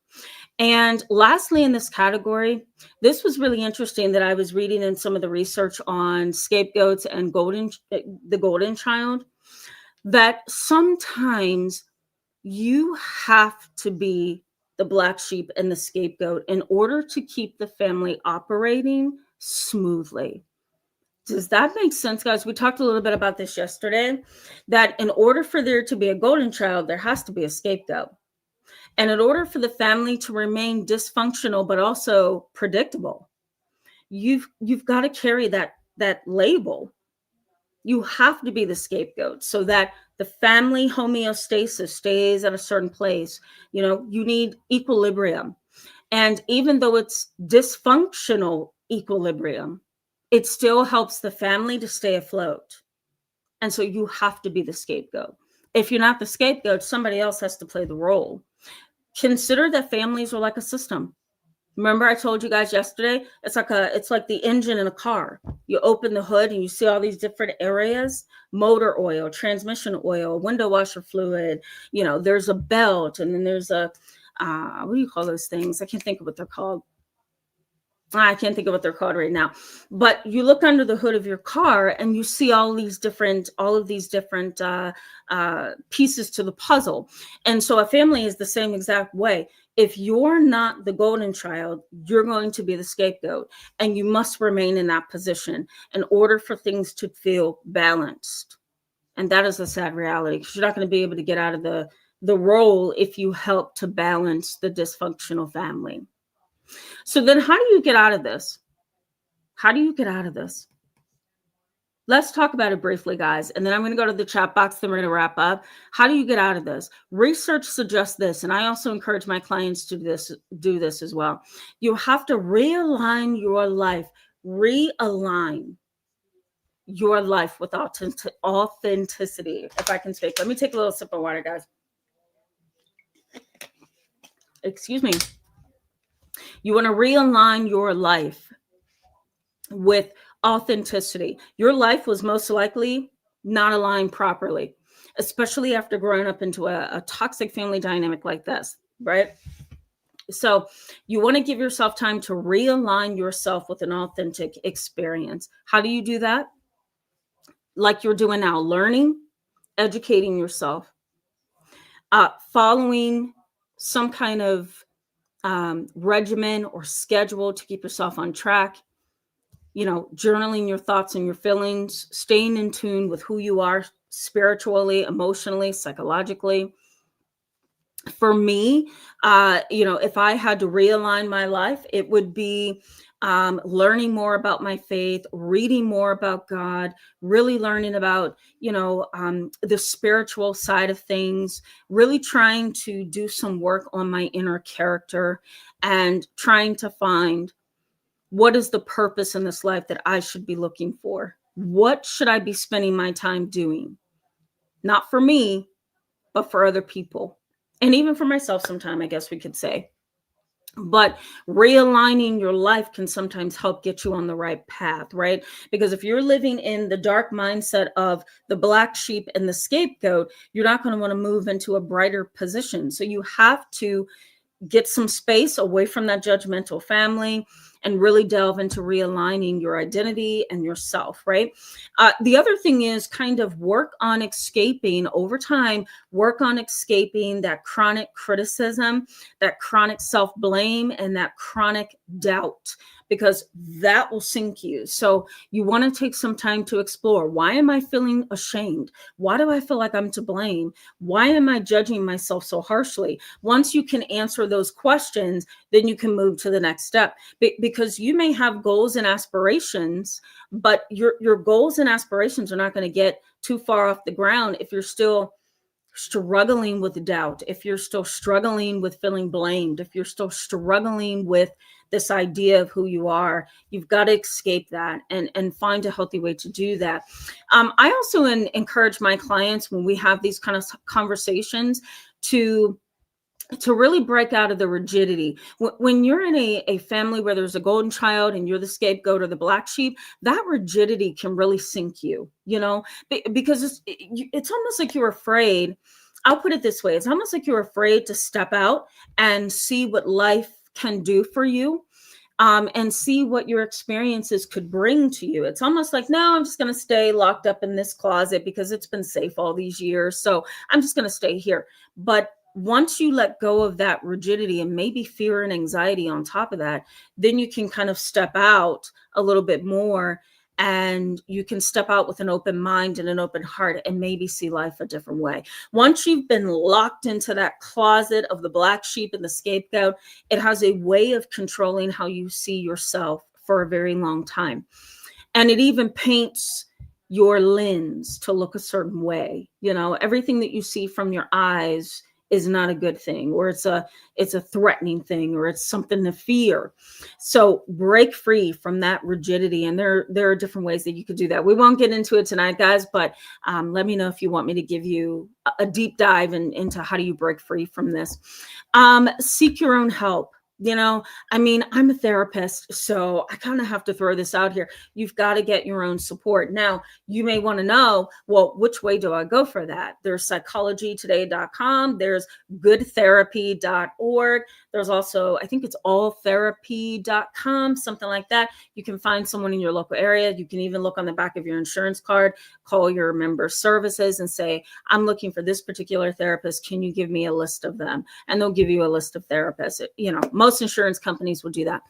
And lastly, in this category, this was really interesting that I was reading in some of the research on scapegoats and the golden child, that sometimes you have to be the black sheep and the scapegoat in order to keep the family operating smoothly. Does that make sense, guys? We talked a little bit about this yesterday, that in order for there to be a golden child, there has to be a scapegoat. And in order for the family to remain dysfunctional but also predictable, you've got to carry that label. You have to be the scapegoat so that the family homeostasis stays at a certain place. You need equilibrium. And even though it's dysfunctional equilibrium, it still helps the family to stay afloat. And so you have to be the scapegoat. If you're not the scapegoat, somebody else has to play the role. Consider that families are like a system. Remember I told you guys yesterday, it's like the engine in a car. You open the hood and you see all these different areas: motor oil, transmission oil, window washer fluid, there's a belt, and then there's a what do you call those things? I can't think of what they're called. I can't think of what they're called right now. But you look under the hood of your car and you see all of these different pieces to the puzzle. And so a family is the same exact way. If you're not the golden child, you're going to be the scapegoat, and you must remain in that position in order for things to feel balanced. And that is a sad reality, because you're not going to be able to get out of the role if you help to balance the dysfunctional family. So then how do you get out of this? How do you get out of this? Let's talk about it briefly, guys. And then I'm going to go to the chat box. Then we're going to wrap up. How do you get out of this? Research suggests this. And I also encourage my clients to do this as well. You have to realign your life. Realign your life with authenticity. If I can speak. Let me take a little sip of water, guys. Excuse me. You want to realign your life with authenticity. Your life was most likely not aligned properly, especially after growing up into a toxic family dynamic like this, right? So you want to give yourself time to realign yourself with an authentic experience. How do you do that? Like you're doing now: learning, educating yourself, following some kind of regimen or schedule to keep yourself on track, journaling your thoughts and your feelings, staying in tune with who you are spiritually, emotionally, psychologically. For me, if I had to realign my life, it would be learning more about my faith, reading more about God, really learning about, the spiritual side of things, really trying to do some work on my inner character, and trying to find what is the purpose in this life that I should be looking for. What should I be spending my time doing? Not for me, but for other people. And even for myself sometime, I guess we could say. But realigning your life can sometimes help get you on the right path, right? Because if you're living in the dark mindset of the black sheep and the scapegoat, you're not going to want to move into a brighter position. So you have to get some space away from that judgmental family and really delve into realigning your identity and yourself, right? The other thing is kind of work on escaping over time, work on escaping that chronic criticism, that chronic self-blame, and that chronic doubt, because that will sink you. So you want to take some time to explore. Why am I feeling ashamed? Why do I feel like I'm to blame? Why am I judging myself so harshly? Once you can answer those questions, then you can move to the next step. Because you may have goals and aspirations, but your goals and aspirations are not going to get too far off the ground if you're still struggling with doubt, if you're still struggling with feeling blamed, if you're still struggling with this idea of who you are. You've got to escape that and find a healthy way to do that. I also encourage my clients, when we have these kind of conversations, to to really break out of the rigidity. When you're in a family where there's a golden child and you're the scapegoat or the black sheep, that rigidity can really sink you, because it's almost like you're afraid. I'll put it this way. It's almost like you're afraid to step out and see what life can do for you, and see what your experiences could bring to you. It's almost like, no, I'm just going to stay locked up in this closet because it's been safe all these years. So I'm just going to stay here. But once you let go of that rigidity and maybe fear and anxiety on top of that, then you can kind of step out a little bit more, and you can step out with an open mind and an open heart and maybe see life a different way. Once you've been locked into that closet of the black sheep and the scapegoat, it has a way of controlling how you see yourself for a very long time. And it even paints your lens to look a certain way. Everything that you see from your eyes is not a good thing, or it's a threatening thing, or it's something to fear. So break free from that rigidity. And there are different ways that you could do that. We won't get into it tonight, guys, but let me know if you want me to give you a deep dive into how do you break free from this. Seek your own help. I'm a therapist, so I kind of have to throw this out here. You've got to get your own support. Now, you may want to know, well, which way do I go for that? There's psychologytoday.com. There's goodtherapy.org. There's also, I think it's alltherapy.com, something like that. You can find someone in your local area. You can even look on the back of your insurance card, call your member services and say, I'm looking for this particular therapist. Can you give me a list of them? And they'll give you a list of therapists. Most insurance companies will do that.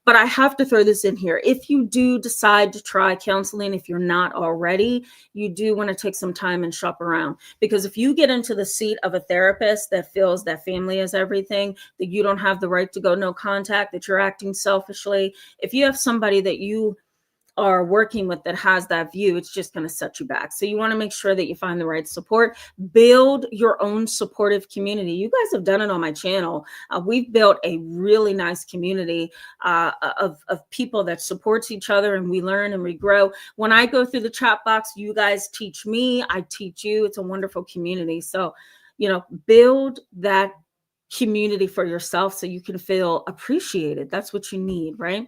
But I have to throw this in here. If you do decide to try counseling, if you're not already, you do want to take some time and shop around. Because if you get into the seat of a therapist that feels that family is everything, that you don't have the right to go no contact, that you're acting selfishly, if you have somebody that you are working with that has that view, it's just going to set you back. So you want to make sure that you find the right support. Build your own supportive community. You guys have done it on my channel. We've built a really nice community of people that supports each other, and we learn and we grow. When I go through the chat box, you guys teach me, I teach you. It's a wonderful community. So, build that community for yourself so you can feel appreciated. That's what you need, right?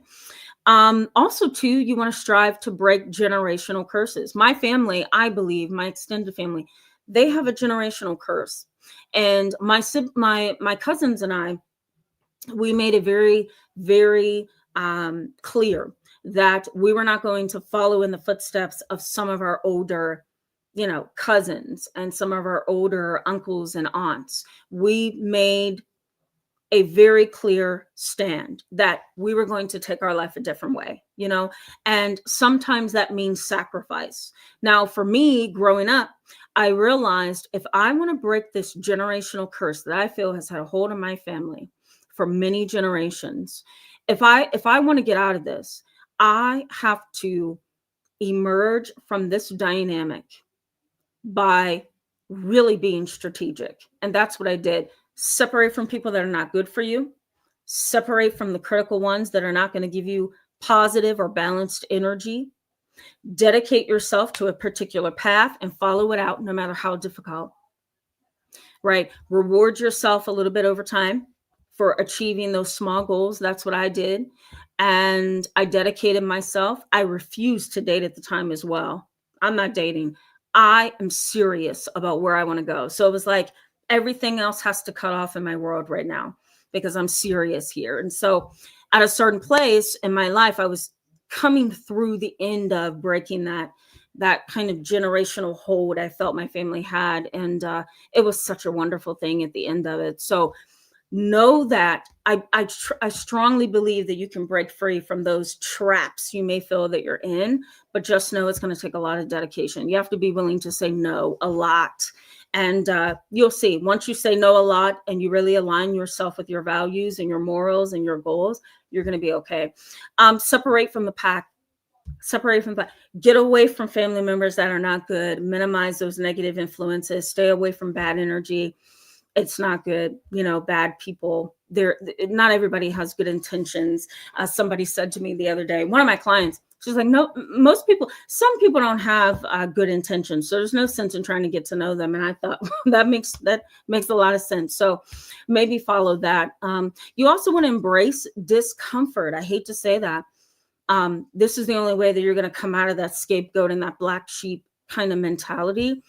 Also, too, you want to strive to break generational curses. My family, I believe, my extended family, they have a generational curse. And my cousins and I, we made it very, very clear that we were not going to follow in the footsteps of some of our older cousins and some of our older uncles and aunts. We made a very clear stand that we were going to take our life a different way, and sometimes that means sacrifice. Now, for me, growing up, I realized if I want to break this generational curse that I feel has had a hold on my family for many generations, if I want to get out of this, I have to emerge from this dynamic by really being strategic. And that's what I did. Separate from people that are not good for you. Separate from the critical ones that are not going to give you positive or balanced energy. Dedicate yourself to a particular path and follow it out no matter how difficult. Right? Reward yourself a little bit over time for achieving those small goals. That's what I did. And I dedicated myself. I refused to date at the time as well. I'm not dating. I am serious about where I want to go. So it was like, everything else has to cut off in my world right now because I'm serious here. And so at a certain place in my life, I was coming through the end of breaking that kind of generational hold I felt my family had. And it was such a wonderful thing at the end of it. So know that I strongly believe that you can break free from those traps you may feel that you're in, but just know it's going to take a lot of dedication. You have to be willing to say no a lot. And you'll see, once you say no a lot and you really align yourself with your values and your morals and your goals, you're going to be okay. Separate from the pack. Get away from family members that are not good. Minimize those negative influences. Stay away from bad energy. It's not good. Bad people. Not everybody has good intentions. Somebody said to me the other day, one of my clients, She's like, no, most people, some people don't have good intentions. So there's no sense in trying to get to know them. And I thought that makes a lot of sense. So maybe follow that. You also want to embrace discomfort. I hate to say that. This is the only way that you're going to come out of that scapegoat and that black sheep kind of mentality.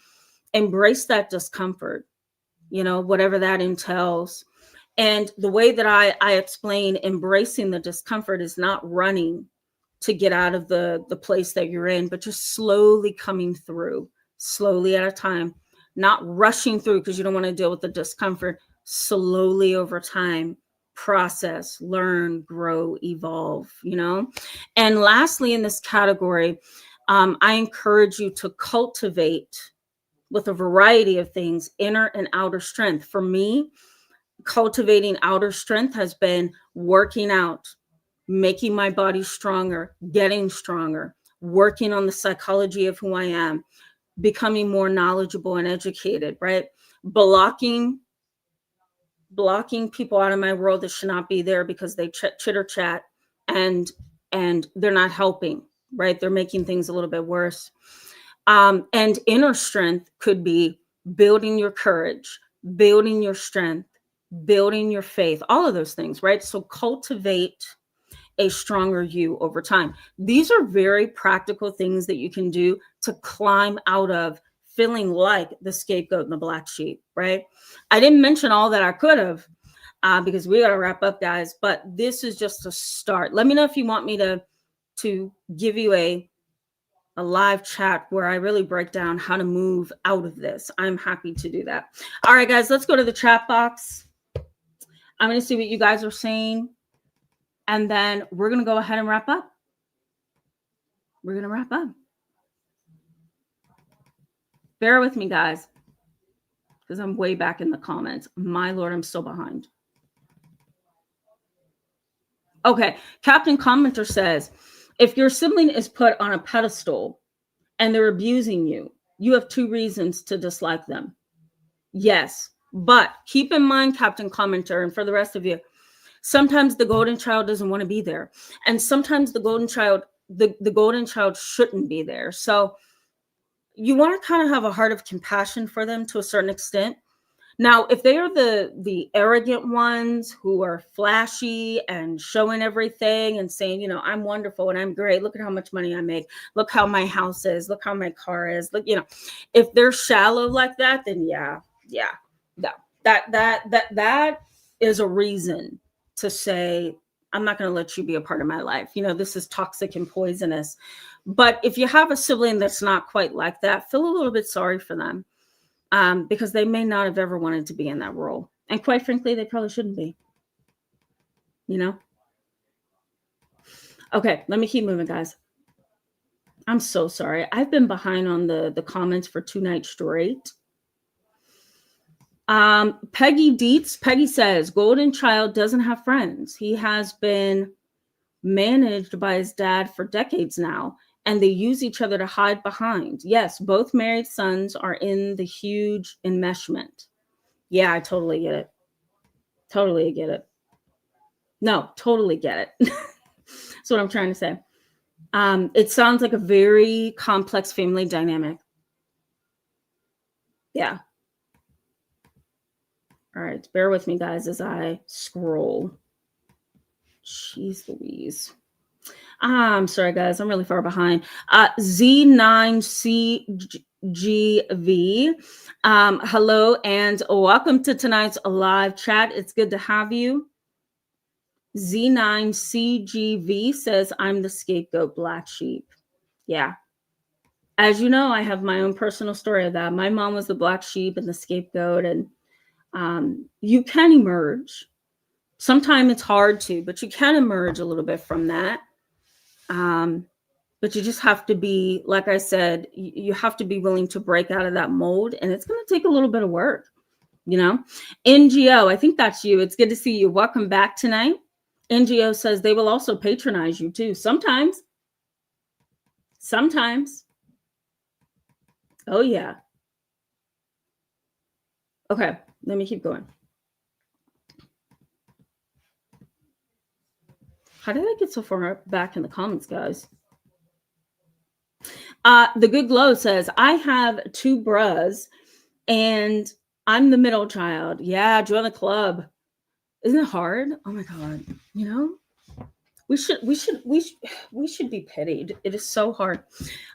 Embrace that discomfort, whatever that entails. And the way that I explain embracing the discomfort is not running to get out of the place that you're in, but just slowly coming through, slowly at a time, not rushing through because you don't want to deal with the discomfort. Slowly over time, process, learn, grow, evolve, And lastly, in this category, I encourage you to cultivate with a variety of things, inner and outer strength. For me, cultivating outer strength has been working out, making my body stronger, getting stronger, working on the psychology of who I am, becoming more knowledgeable and educated, right? Blocking people out of my world that should not be there because they chitter chat and they're not helping, right? They're making things a little bit worse. And inner strength could be building your courage, building your strength, building your faith, all of those things, right? So cultivate a stronger you over time. These are very practical things that you can do to climb out of feeling like the scapegoat and the black sheep, right? I didn't mention all that I could have because we got to wrap up, guys, but this is just a start. Let me know if you want me to give you a live chat where I really break down how to move out of this. I'm happy to do that. All right, guys, let's go to the chat box. I'm going to see what you guys are saying. And then we're going to go ahead and wrap up. We're going to wrap up. Bear with me, guys, because I'm way back in the comments. My Lord, I'm so behind. Okay. Captain Commenter says, if your sibling is put on a pedestal and they're abusing you, you have 2 reasons to dislike them. Yes. But keep in mind, Captain Commenter, and for the rest of you, sometimes the golden child doesn't want to be there. And sometimes the golden child shouldn't be there. So you want to kind of have a heart of compassion for them to a certain extent. Now, if they are the arrogant ones who are flashy and showing everything and saying, I'm wonderful and I'm great. Look at how much money I make. Look how my house is. Look how my car is. Look, if they're shallow like that, then no, that is a reason to say, I'm not going to let you be a part of my life. This is toxic and poisonous. But if you have a sibling that's not quite like that, feel a little bit sorry for them because they may not have ever wanted to be in that role. And quite frankly, they probably shouldn't be, Okay, let me keep moving, guys. I'm so sorry. I've been behind on the comments for 2 nights straight. Peggy says, golden child doesn't have friends. He has been managed by his dad for decades now, and they use each other to hide behind. Yes, both married sons are in the huge enmeshment. Yeah, I totally get it. Totally get it. No, totally get it. That's what I'm trying to say. It sounds like a very complex family dynamic. Yeah. All right, bear with me, guys, as I scroll. Jeez Louise. I'm sorry, guys. I'm really far behind. Z9CGV. Hello and welcome to tonight's live chat. It's good to have you. Z9CGV says, I'm the scapegoat black sheep. Yeah. As you know, I have my own personal story of that. My mom was the black sheep and the scapegoat, and you can emerge. Sometimes it's hard to, but you can emerge a little bit from that. But you just have to be, like I said, you have to be willing to break out of that mold, and it's going to take a little bit of work, NGO, I think that's you. It's good to see you. Welcome back tonight. NGO says they will also patronize you too. Sometimes. Oh, yeah. Okay, let me keep going. How did I get so far back in the comments, guys? The Good Glow says, I have 2 bras and I'm the middle child. Yeah, join the club. Isn't it hard? Oh my God. You know, we should be pitied. It is so hard.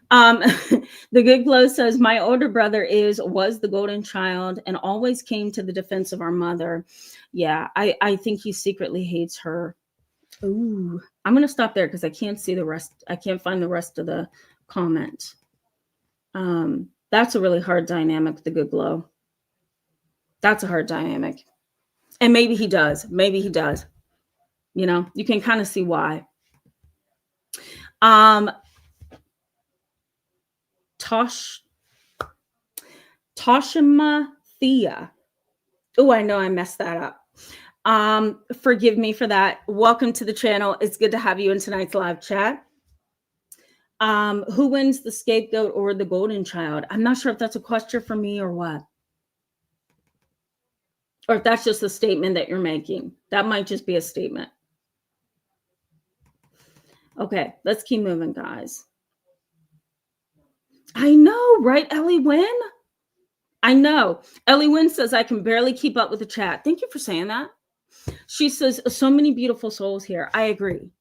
The Good Glow says, my older brother was the golden child and always came to the defense of our mother. Yeah, I think he secretly hates her. Ooh, I'm going to stop there because I can't see the rest. I can't find the rest of the comment. That's a really hard dynamic, the Good Glow. That's a hard dynamic. And maybe he does. Maybe he does. You know, you can kind of see why. Toshima Thea. Oh, I know I messed that up. Forgive me for that. Welcome to the channel. It's good to have you in tonight's live chat. Who wins, the scapegoat or the golden child? I'm not sure if that's a question for me or what. Or if that's just a statement that you're making. That might just be a statement. Okay, let's keep moving, guys. I know, right, Ellie Wynn? I know. Ellie Wynn says, I can barely keep up with the chat. Thank you for saying that. She says, so many beautiful souls here. I agree.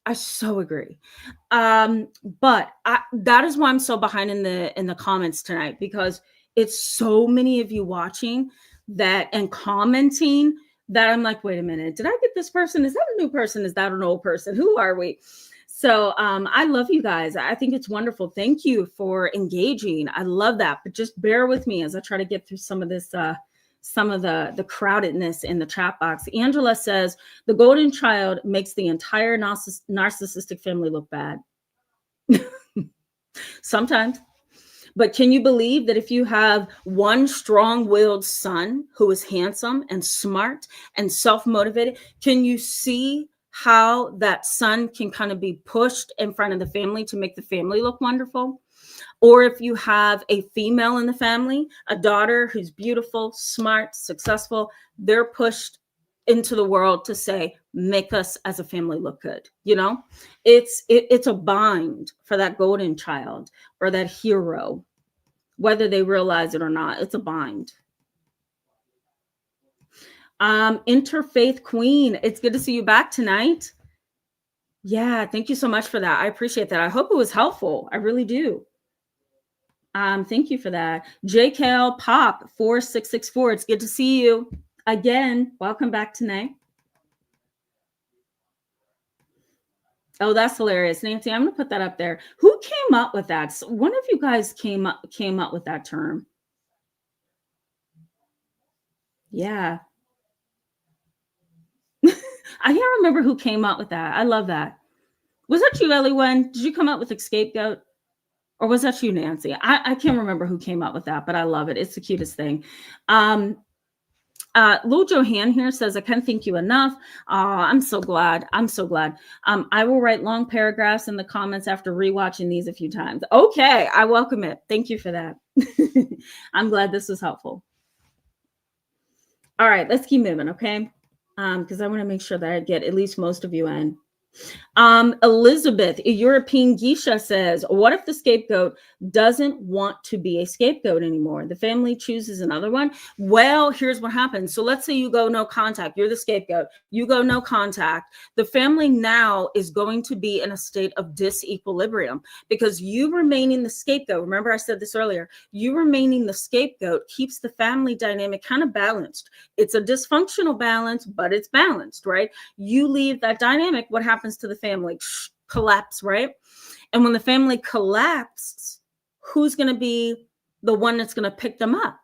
I so agree. But that is why I'm so behind in the comments tonight, because it's so many of you watching that and commenting that I'm like, wait a minute, did I get this person? Is that a new person? Is that an old person? Who are we? So I love you guys. I think it's wonderful. Thank you for engaging. I love that. But just bear with me as I try to get through some of this, some of the crowdedness in the chat box. Angela says, the golden child makes the entire narcissistic family look bad. Sometimes. But can you believe that if you have one strong-willed son who is handsome and smart and self-motivated, can you see how that son can kind of be pushed in front of the family to make the family look wonderful? Or if you have a female in the family, a daughter who's beautiful, smart, successful, they're pushed into the world to say, make us as a family look good. You know, it's a bind for that golden child or that hero, whether they realize it or not. It's a bind. Interfaith Queen, it's good to see you back tonight. Yeah, thank you so much for that. I appreciate that. I hope it was helpful. I really do. Thank you for that. JKL Pop 4664. It's good to see you again. Welcome back tonight. Oh, that's hilarious, Nancy. I'm gonna put that up there. Who came up with that? So one of you guys came up with that term. Yeah. I can't remember who came up with that. I love that. Was that you, Ellie Wen? Did you come up with a scapegoat? Or was that you, Nancy? I can't remember who came up with that, but I love it. It's the cutest thing. Lil Johan here says, I can't thank you enough. I'm so glad. I'm so glad. I will write long paragraphs in the comments after rewatching these a few times. Okay, I welcome it. Thank you for that. I'm glad this was helpful. All right, let's keep moving, okay? Because I want to make sure that I get at least most of you in. Elizabeth, a European geisha, says, what if the scapegoat doesn't want to be a scapegoat anymore? The family chooses another one. Well, here's what happens. So let's say you go no contact. You're the scapegoat. You go no contact. The family now is going to be in a state of disequilibrium because you remaining the scapegoat. Remember, I said this earlier. You remaining the scapegoat keeps the family dynamic kind of balanced. It's a dysfunctional balance, but it's balanced, right? You leave that dynamic. What happens to the family? Collapse, right? And when the family collapses, who's going to be the one that's going to pick them up?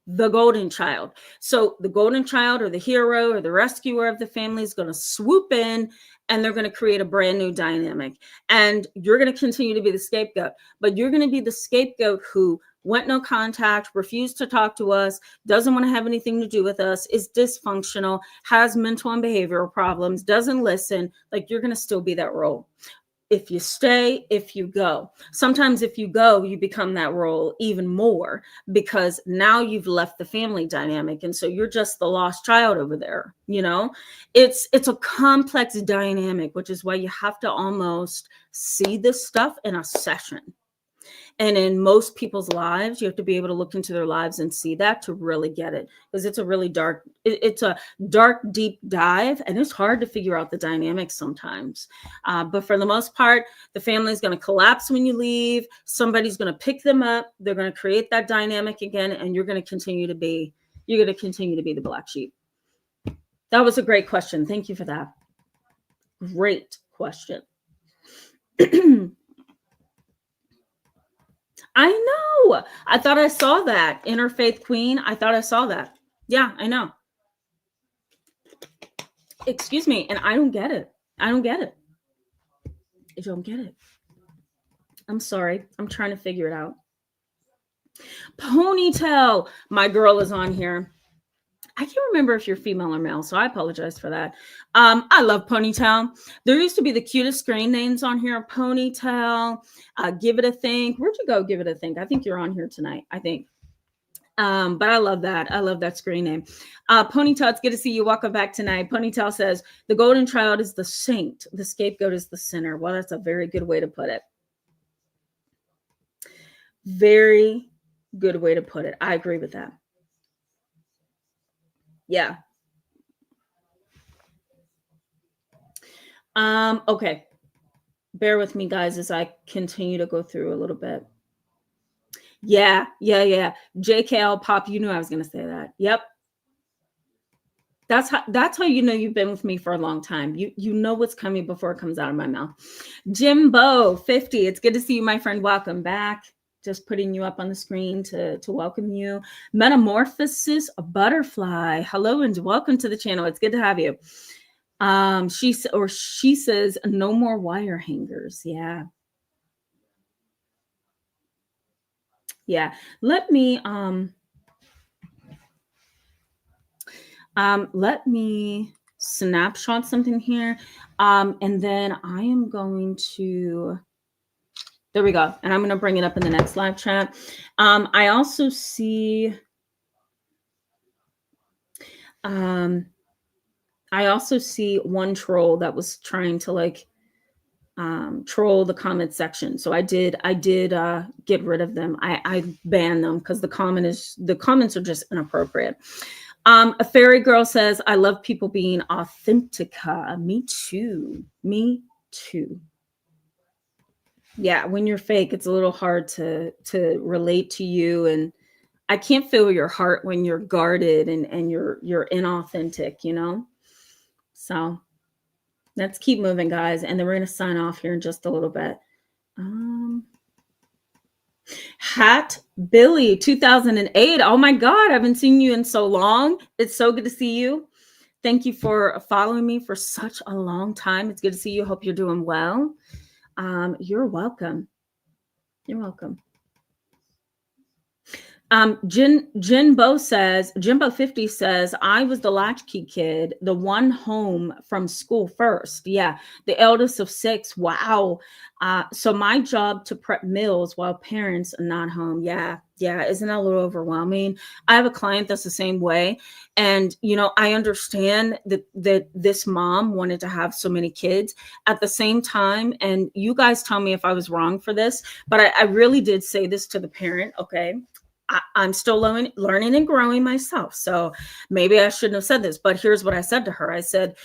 The golden child. So the golden child or the hero or the rescuer of the family is going to swoop in and they're going to create a brand new dynamic. And you're going to continue to be the scapegoat, but you're going to be the scapegoat who went no contact, refused to talk to us, doesn't want to have anything to do with us, is dysfunctional, has mental and behavioral problems, doesn't listen. Like, you're going to still be that role. If you stay, if you go. Sometimes if you go, you become that role even more because now you've left the family dynamic. And so you're just the lost child over there. You know, it's a complex dynamic, which is why you have to almost see this stuff in a session. And in most people's lives, you have to be able to look into their lives and see that to really get it, because it's a really dark, it's a dark, deep dive, and it's hard to figure out the dynamics sometimes. But for the most part, the family is going to collapse when you leave. Somebody's going to pick them up. They're going to create that dynamic again, and you're going to continue to be the black sheep. That was a great question. Thank you for that. Great question. I know. I thought I saw that. Interfaith Queen. I thought I saw that. Yeah, I know. Excuse me. And I don't get it. I don't get it. I don't get it. I'm sorry. I'm trying to figure it out. Ponytail. My girl is on here. I can't remember if you're female or male, so I apologize for that. I love Ponytail. There used to be the cutest screen names on here. Ponytail, Give It a Think. Where'd you go, Give It a Think? I think you're on here tonight, I think. But I love that. I love that screen name. Ponytail, it's good to see you. Welcome back tonight. Ponytail says, the golden child is the saint. The scapegoat is the sinner. Well, that's a very good way to put it. Very good way to put it. I agree with that. Yeah. Okay. Bear with me, guys, as I continue to go through a little bit. Yeah. JKL Pop, you knew I was going to say that. Yep. That's how you know you've been with me for a long time. You know what's coming before it comes out of my mouth. Jimbo 50. It's good to see you, my friend. Welcome back. Just putting you up on the screen to welcome you. Metamorphosis Butterfly. Hello and welcome to the channel. It's good to have you. She says no more wire hangers. Yeah. Let me snapshot something here. And then I am going to, there we go. And I'm going to bring it up in the next live chat. I also see one troll that was trying to troll the comment section. So I did get rid of them. I banned them because the comments are just inappropriate. A fairy girl says, I love people being authentica. Me too. Yeah, when you're fake, it's a little hard to relate to you, and I can't feel your heart when you're guarded and you're inauthentic, you know? So let's keep moving, guys. And then we're going to sign off here in just a little bit. Hat Billy 2008. Oh my God, I haven't seen you in so long. It's so good to see you. Thank you for following me for such a long time. It's good to see you. Hope you're doing well. You're welcome. You're welcome. Jimbo 50 says, I was the latchkey kid, the one home from school first. Yeah. The eldest of 6. Wow. So my job to prep meals while parents are not home. Yeah. Isn't that a little overwhelming? I have a client that's the same way. And, I understand that this mom wanted to have so many kids at the same time. And you guys tell me if I was wrong for this, but I really did say this to the parent. Okay. I'm still learning and growing myself. So maybe I shouldn't have said this, but here's what I said to her. I said,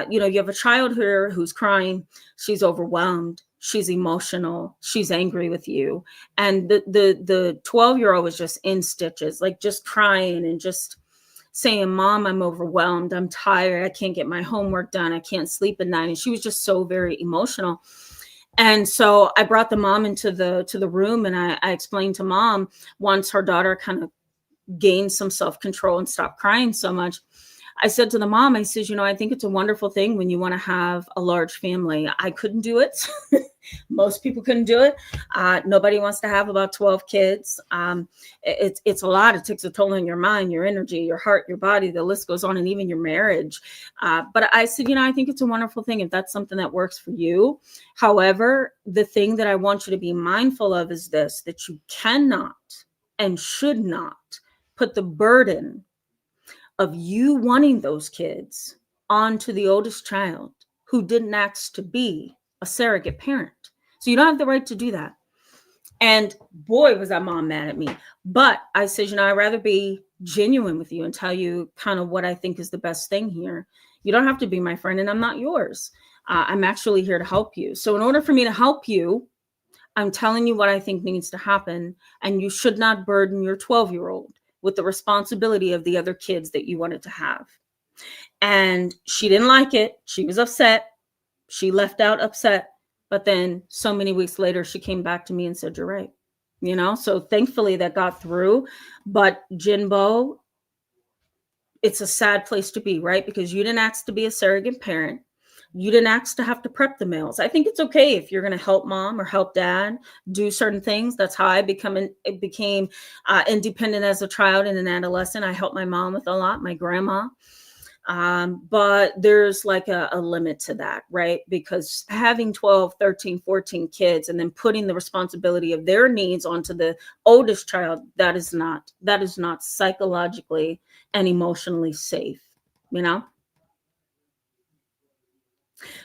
you have a child here who's crying. She's overwhelmed. She's emotional. She's angry with you. And the 12-year-old was just in stitches, just crying and just saying, Mom, I'm overwhelmed. I'm tired. I can't get my homework done. I can't sleep at night. And she was just so very emotional. And so I brought the mom into the room, and I explained to Mom, once her daughter kind of gained some self-control and stopped crying so much, I said to the mom, I said, I think it's a wonderful thing when you want to have a large family. I couldn't do it. Most people couldn't do it. Nobody wants to have about 12 kids. It's a lot. It takes a toll on your mind, your energy, your heart, your body. The list goes on, and even your marriage. But I said, I think it's a wonderful thing if that's something that works for you. However, the thing that I want you to be mindful of is this, that you cannot and should not put the burden of you wanting those kids onto the oldest child who didn't ask to be a surrogate parent. So you don't have the right to do that. And boy, was that mom mad at me. But I said, you know, I'd rather be genuine with you and tell you kind of what I think is the best thing here. You don't have to be my friend, and I'm not yours. I'm actually here to help you. So in order for me to help you, I'm telling you what I think needs to happen. And you should not burden your 12-year-old with the responsibility of the other kids that you wanted to have. And she didn't like it. She was upset. She left out upset. But then so many weeks later, she came back to me and said, you're right. You know, so thankfully that got through. But Jinbo, it's a sad place to be, right? Because you didn't ask to be a surrogate parent. You didn't ask to have to prep the meals. I think it's okay if you're going to help mom or help dad do certain things. That's how I became independent as a child and an adolescent. I helped my mom with a lot, my grandma. But there's like a limit to that, right? Because having 12, 13, 14 kids and then putting the responsibility of their needs onto the oldest child, that is not psychologically and emotionally safe, you know?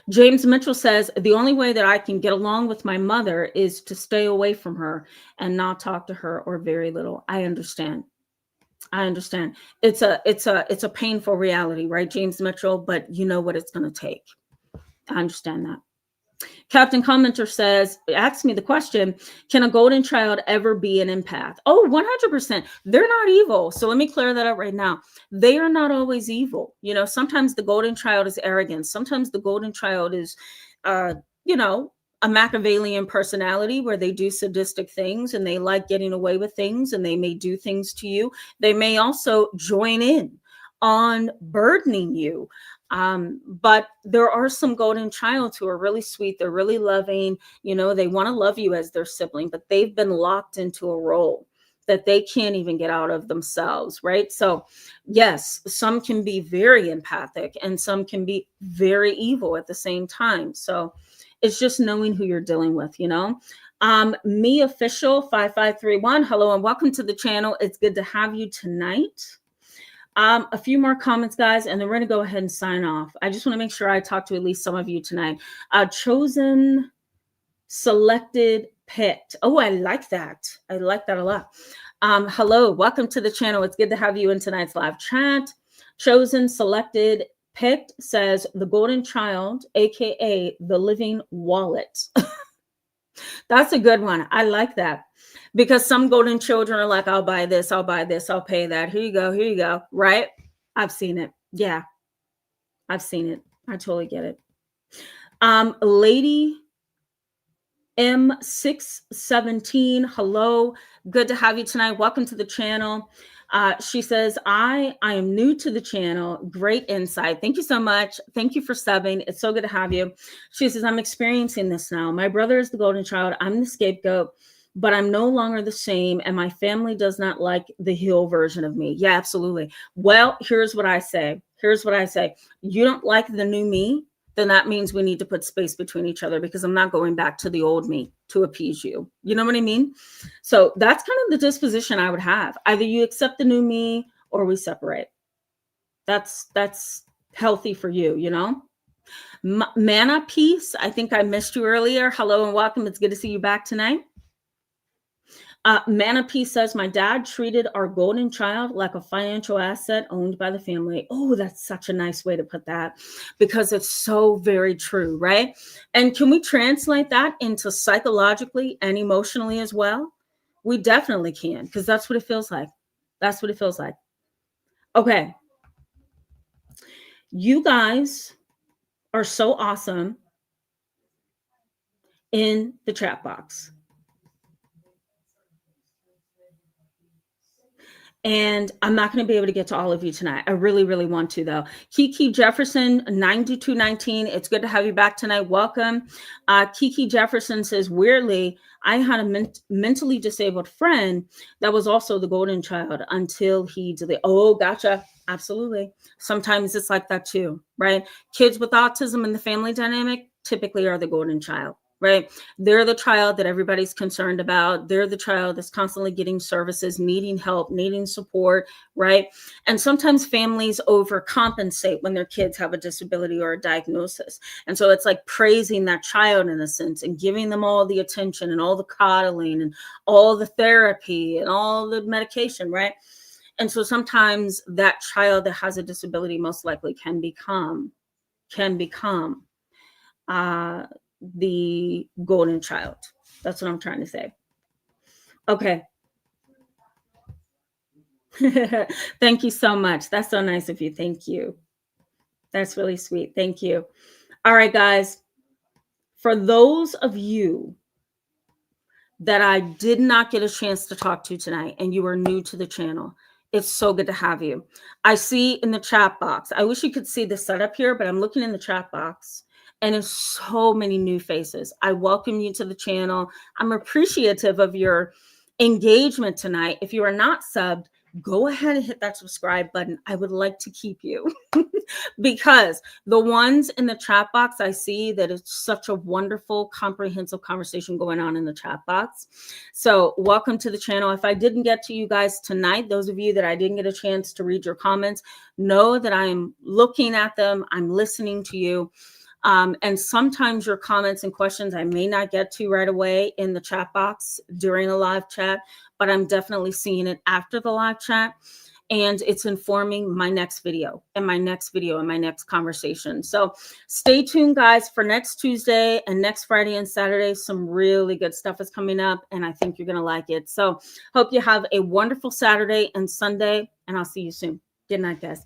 James Mitchell says, the only way that I can get along with my mother is to stay away from her and not talk to her or very little. I understand. It's a painful reality, right, James Mitchell? But you know what it's going to take. I understand that. Captain Commenter says, asks me the question, can a golden child ever be an empath? Oh, 100%. They're not evil. So let me clear that up right now. They are not always evil. You know, sometimes the golden child is arrogant. Sometimes the golden child is, you know, a Machiavellian personality where they do sadistic things and they like getting away with things and they may do things to you. They may also join in on burdening you. But there are some golden childs who are really sweet. They're really loving. You know, they want to love you as their sibling, but they've been locked into a role that they can't even get out of themselves, right? So yes, some can be very empathic and some can be very evil at the same time. So it's just knowing who you're dealing with, you know? Me official 5531. Hello and welcome to the channel. It's good to have you tonight. A few more comments, guys, and then we're going to go ahead and sign off. I just want to make sure I talk to at least some of you tonight. Chosen, selected, picked. Oh, I like that. I like that a lot. Hello, welcome to the channel. It's good to have you in tonight's live chat. Chosen, selected, picked says the golden child, aka the living wallet. That's a good one. I like that. Because some golden children are like, I'll buy this, I'll buy this, I'll pay that. Here you go, right? I've seen it. Yeah, I've seen it. I totally get it. Lady M617, hello. Good to have you tonight. Welcome to the channel. She says, I am new to the channel. Great insight. Thank you so much. Thank you for subbing. It's so good to have you. She says, I'm experiencing this now. My brother is the golden child. I'm the scapegoat. But I'm no longer the same, and my family does not like the heel version of me. Yeah, absolutely. Well, here's what I say. You don't like the new me, then that means we need to put space between each other because I'm not going back to the old me to appease you. You know what I mean? So that's kind of the disposition I would have. Either you accept the new me or we separate. That's healthy for you, you know? Mana Peace, I think I missed you earlier. Hello and welcome. It's good to see you back tonight. Mana Peace says, my dad treated our golden child like a financial asset owned by the family. Oh, that's such a nice way to put that because it's so very true, right? And can we translate that into psychologically and emotionally as well? We definitely can because that's what it feels like. That's what it feels like. Okay. You guys are so awesome in the chat box. And I'm not going to be able to get to all of you tonight. I really, really want to, though. Kiki Jefferson, 9219. It's good to have you back tonight. Welcome. Kiki Jefferson says, weirdly, I had a mentally disabled friend that was also the golden child until he did. Oh, gotcha. Absolutely. Sometimes it's like that, too, right? Kids with autism in the family dynamic typically are the golden child. right? They're the child that everybody's concerned about. They're the child that's constantly getting services, needing help, needing support, right? And sometimes families overcompensate when their kids have a disability or a diagnosis. And so it's like praising that child in a sense and giving them all the attention and all the coddling and all the therapy and all the medication, right? And so sometimes that child that has a disability most likely can become uh, the golden child. That's what I'm trying to say. Okay. Thank you so much. That's so nice of you. Thank you. That's really sweet. Thank you. All right, guys. For those of you that I did not get a chance to talk to tonight and you are new to the channel, it's so good to have you. I see in the chat box, I wish you could see the setup here, but I'm looking in the chat box and there's so many new faces. I welcome you to the channel. I'm appreciative of your engagement tonight. If you are not subbed, go ahead and hit that subscribe button. I would like to keep you because the ones in the chat box, I see that it's such a wonderful, comprehensive conversation going on in the chat box. So welcome to the channel. If I didn't get to you guys tonight, those of you that I didn't get a chance to read your comments, know that I am looking at them. I'm listening to you. And sometimes your comments and questions I may not get to right away in the chat box during a live chat, but I'm definitely seeing it after the live chat. And it's informing my next video and my next video and my next conversation. So stay tuned, guys, for next Tuesday and next Friday and Saturday. Some really good stuff is coming up, and I think you're going to like it. So hope you have a wonderful Saturday and Sunday, and I'll see you soon. Good night, guys.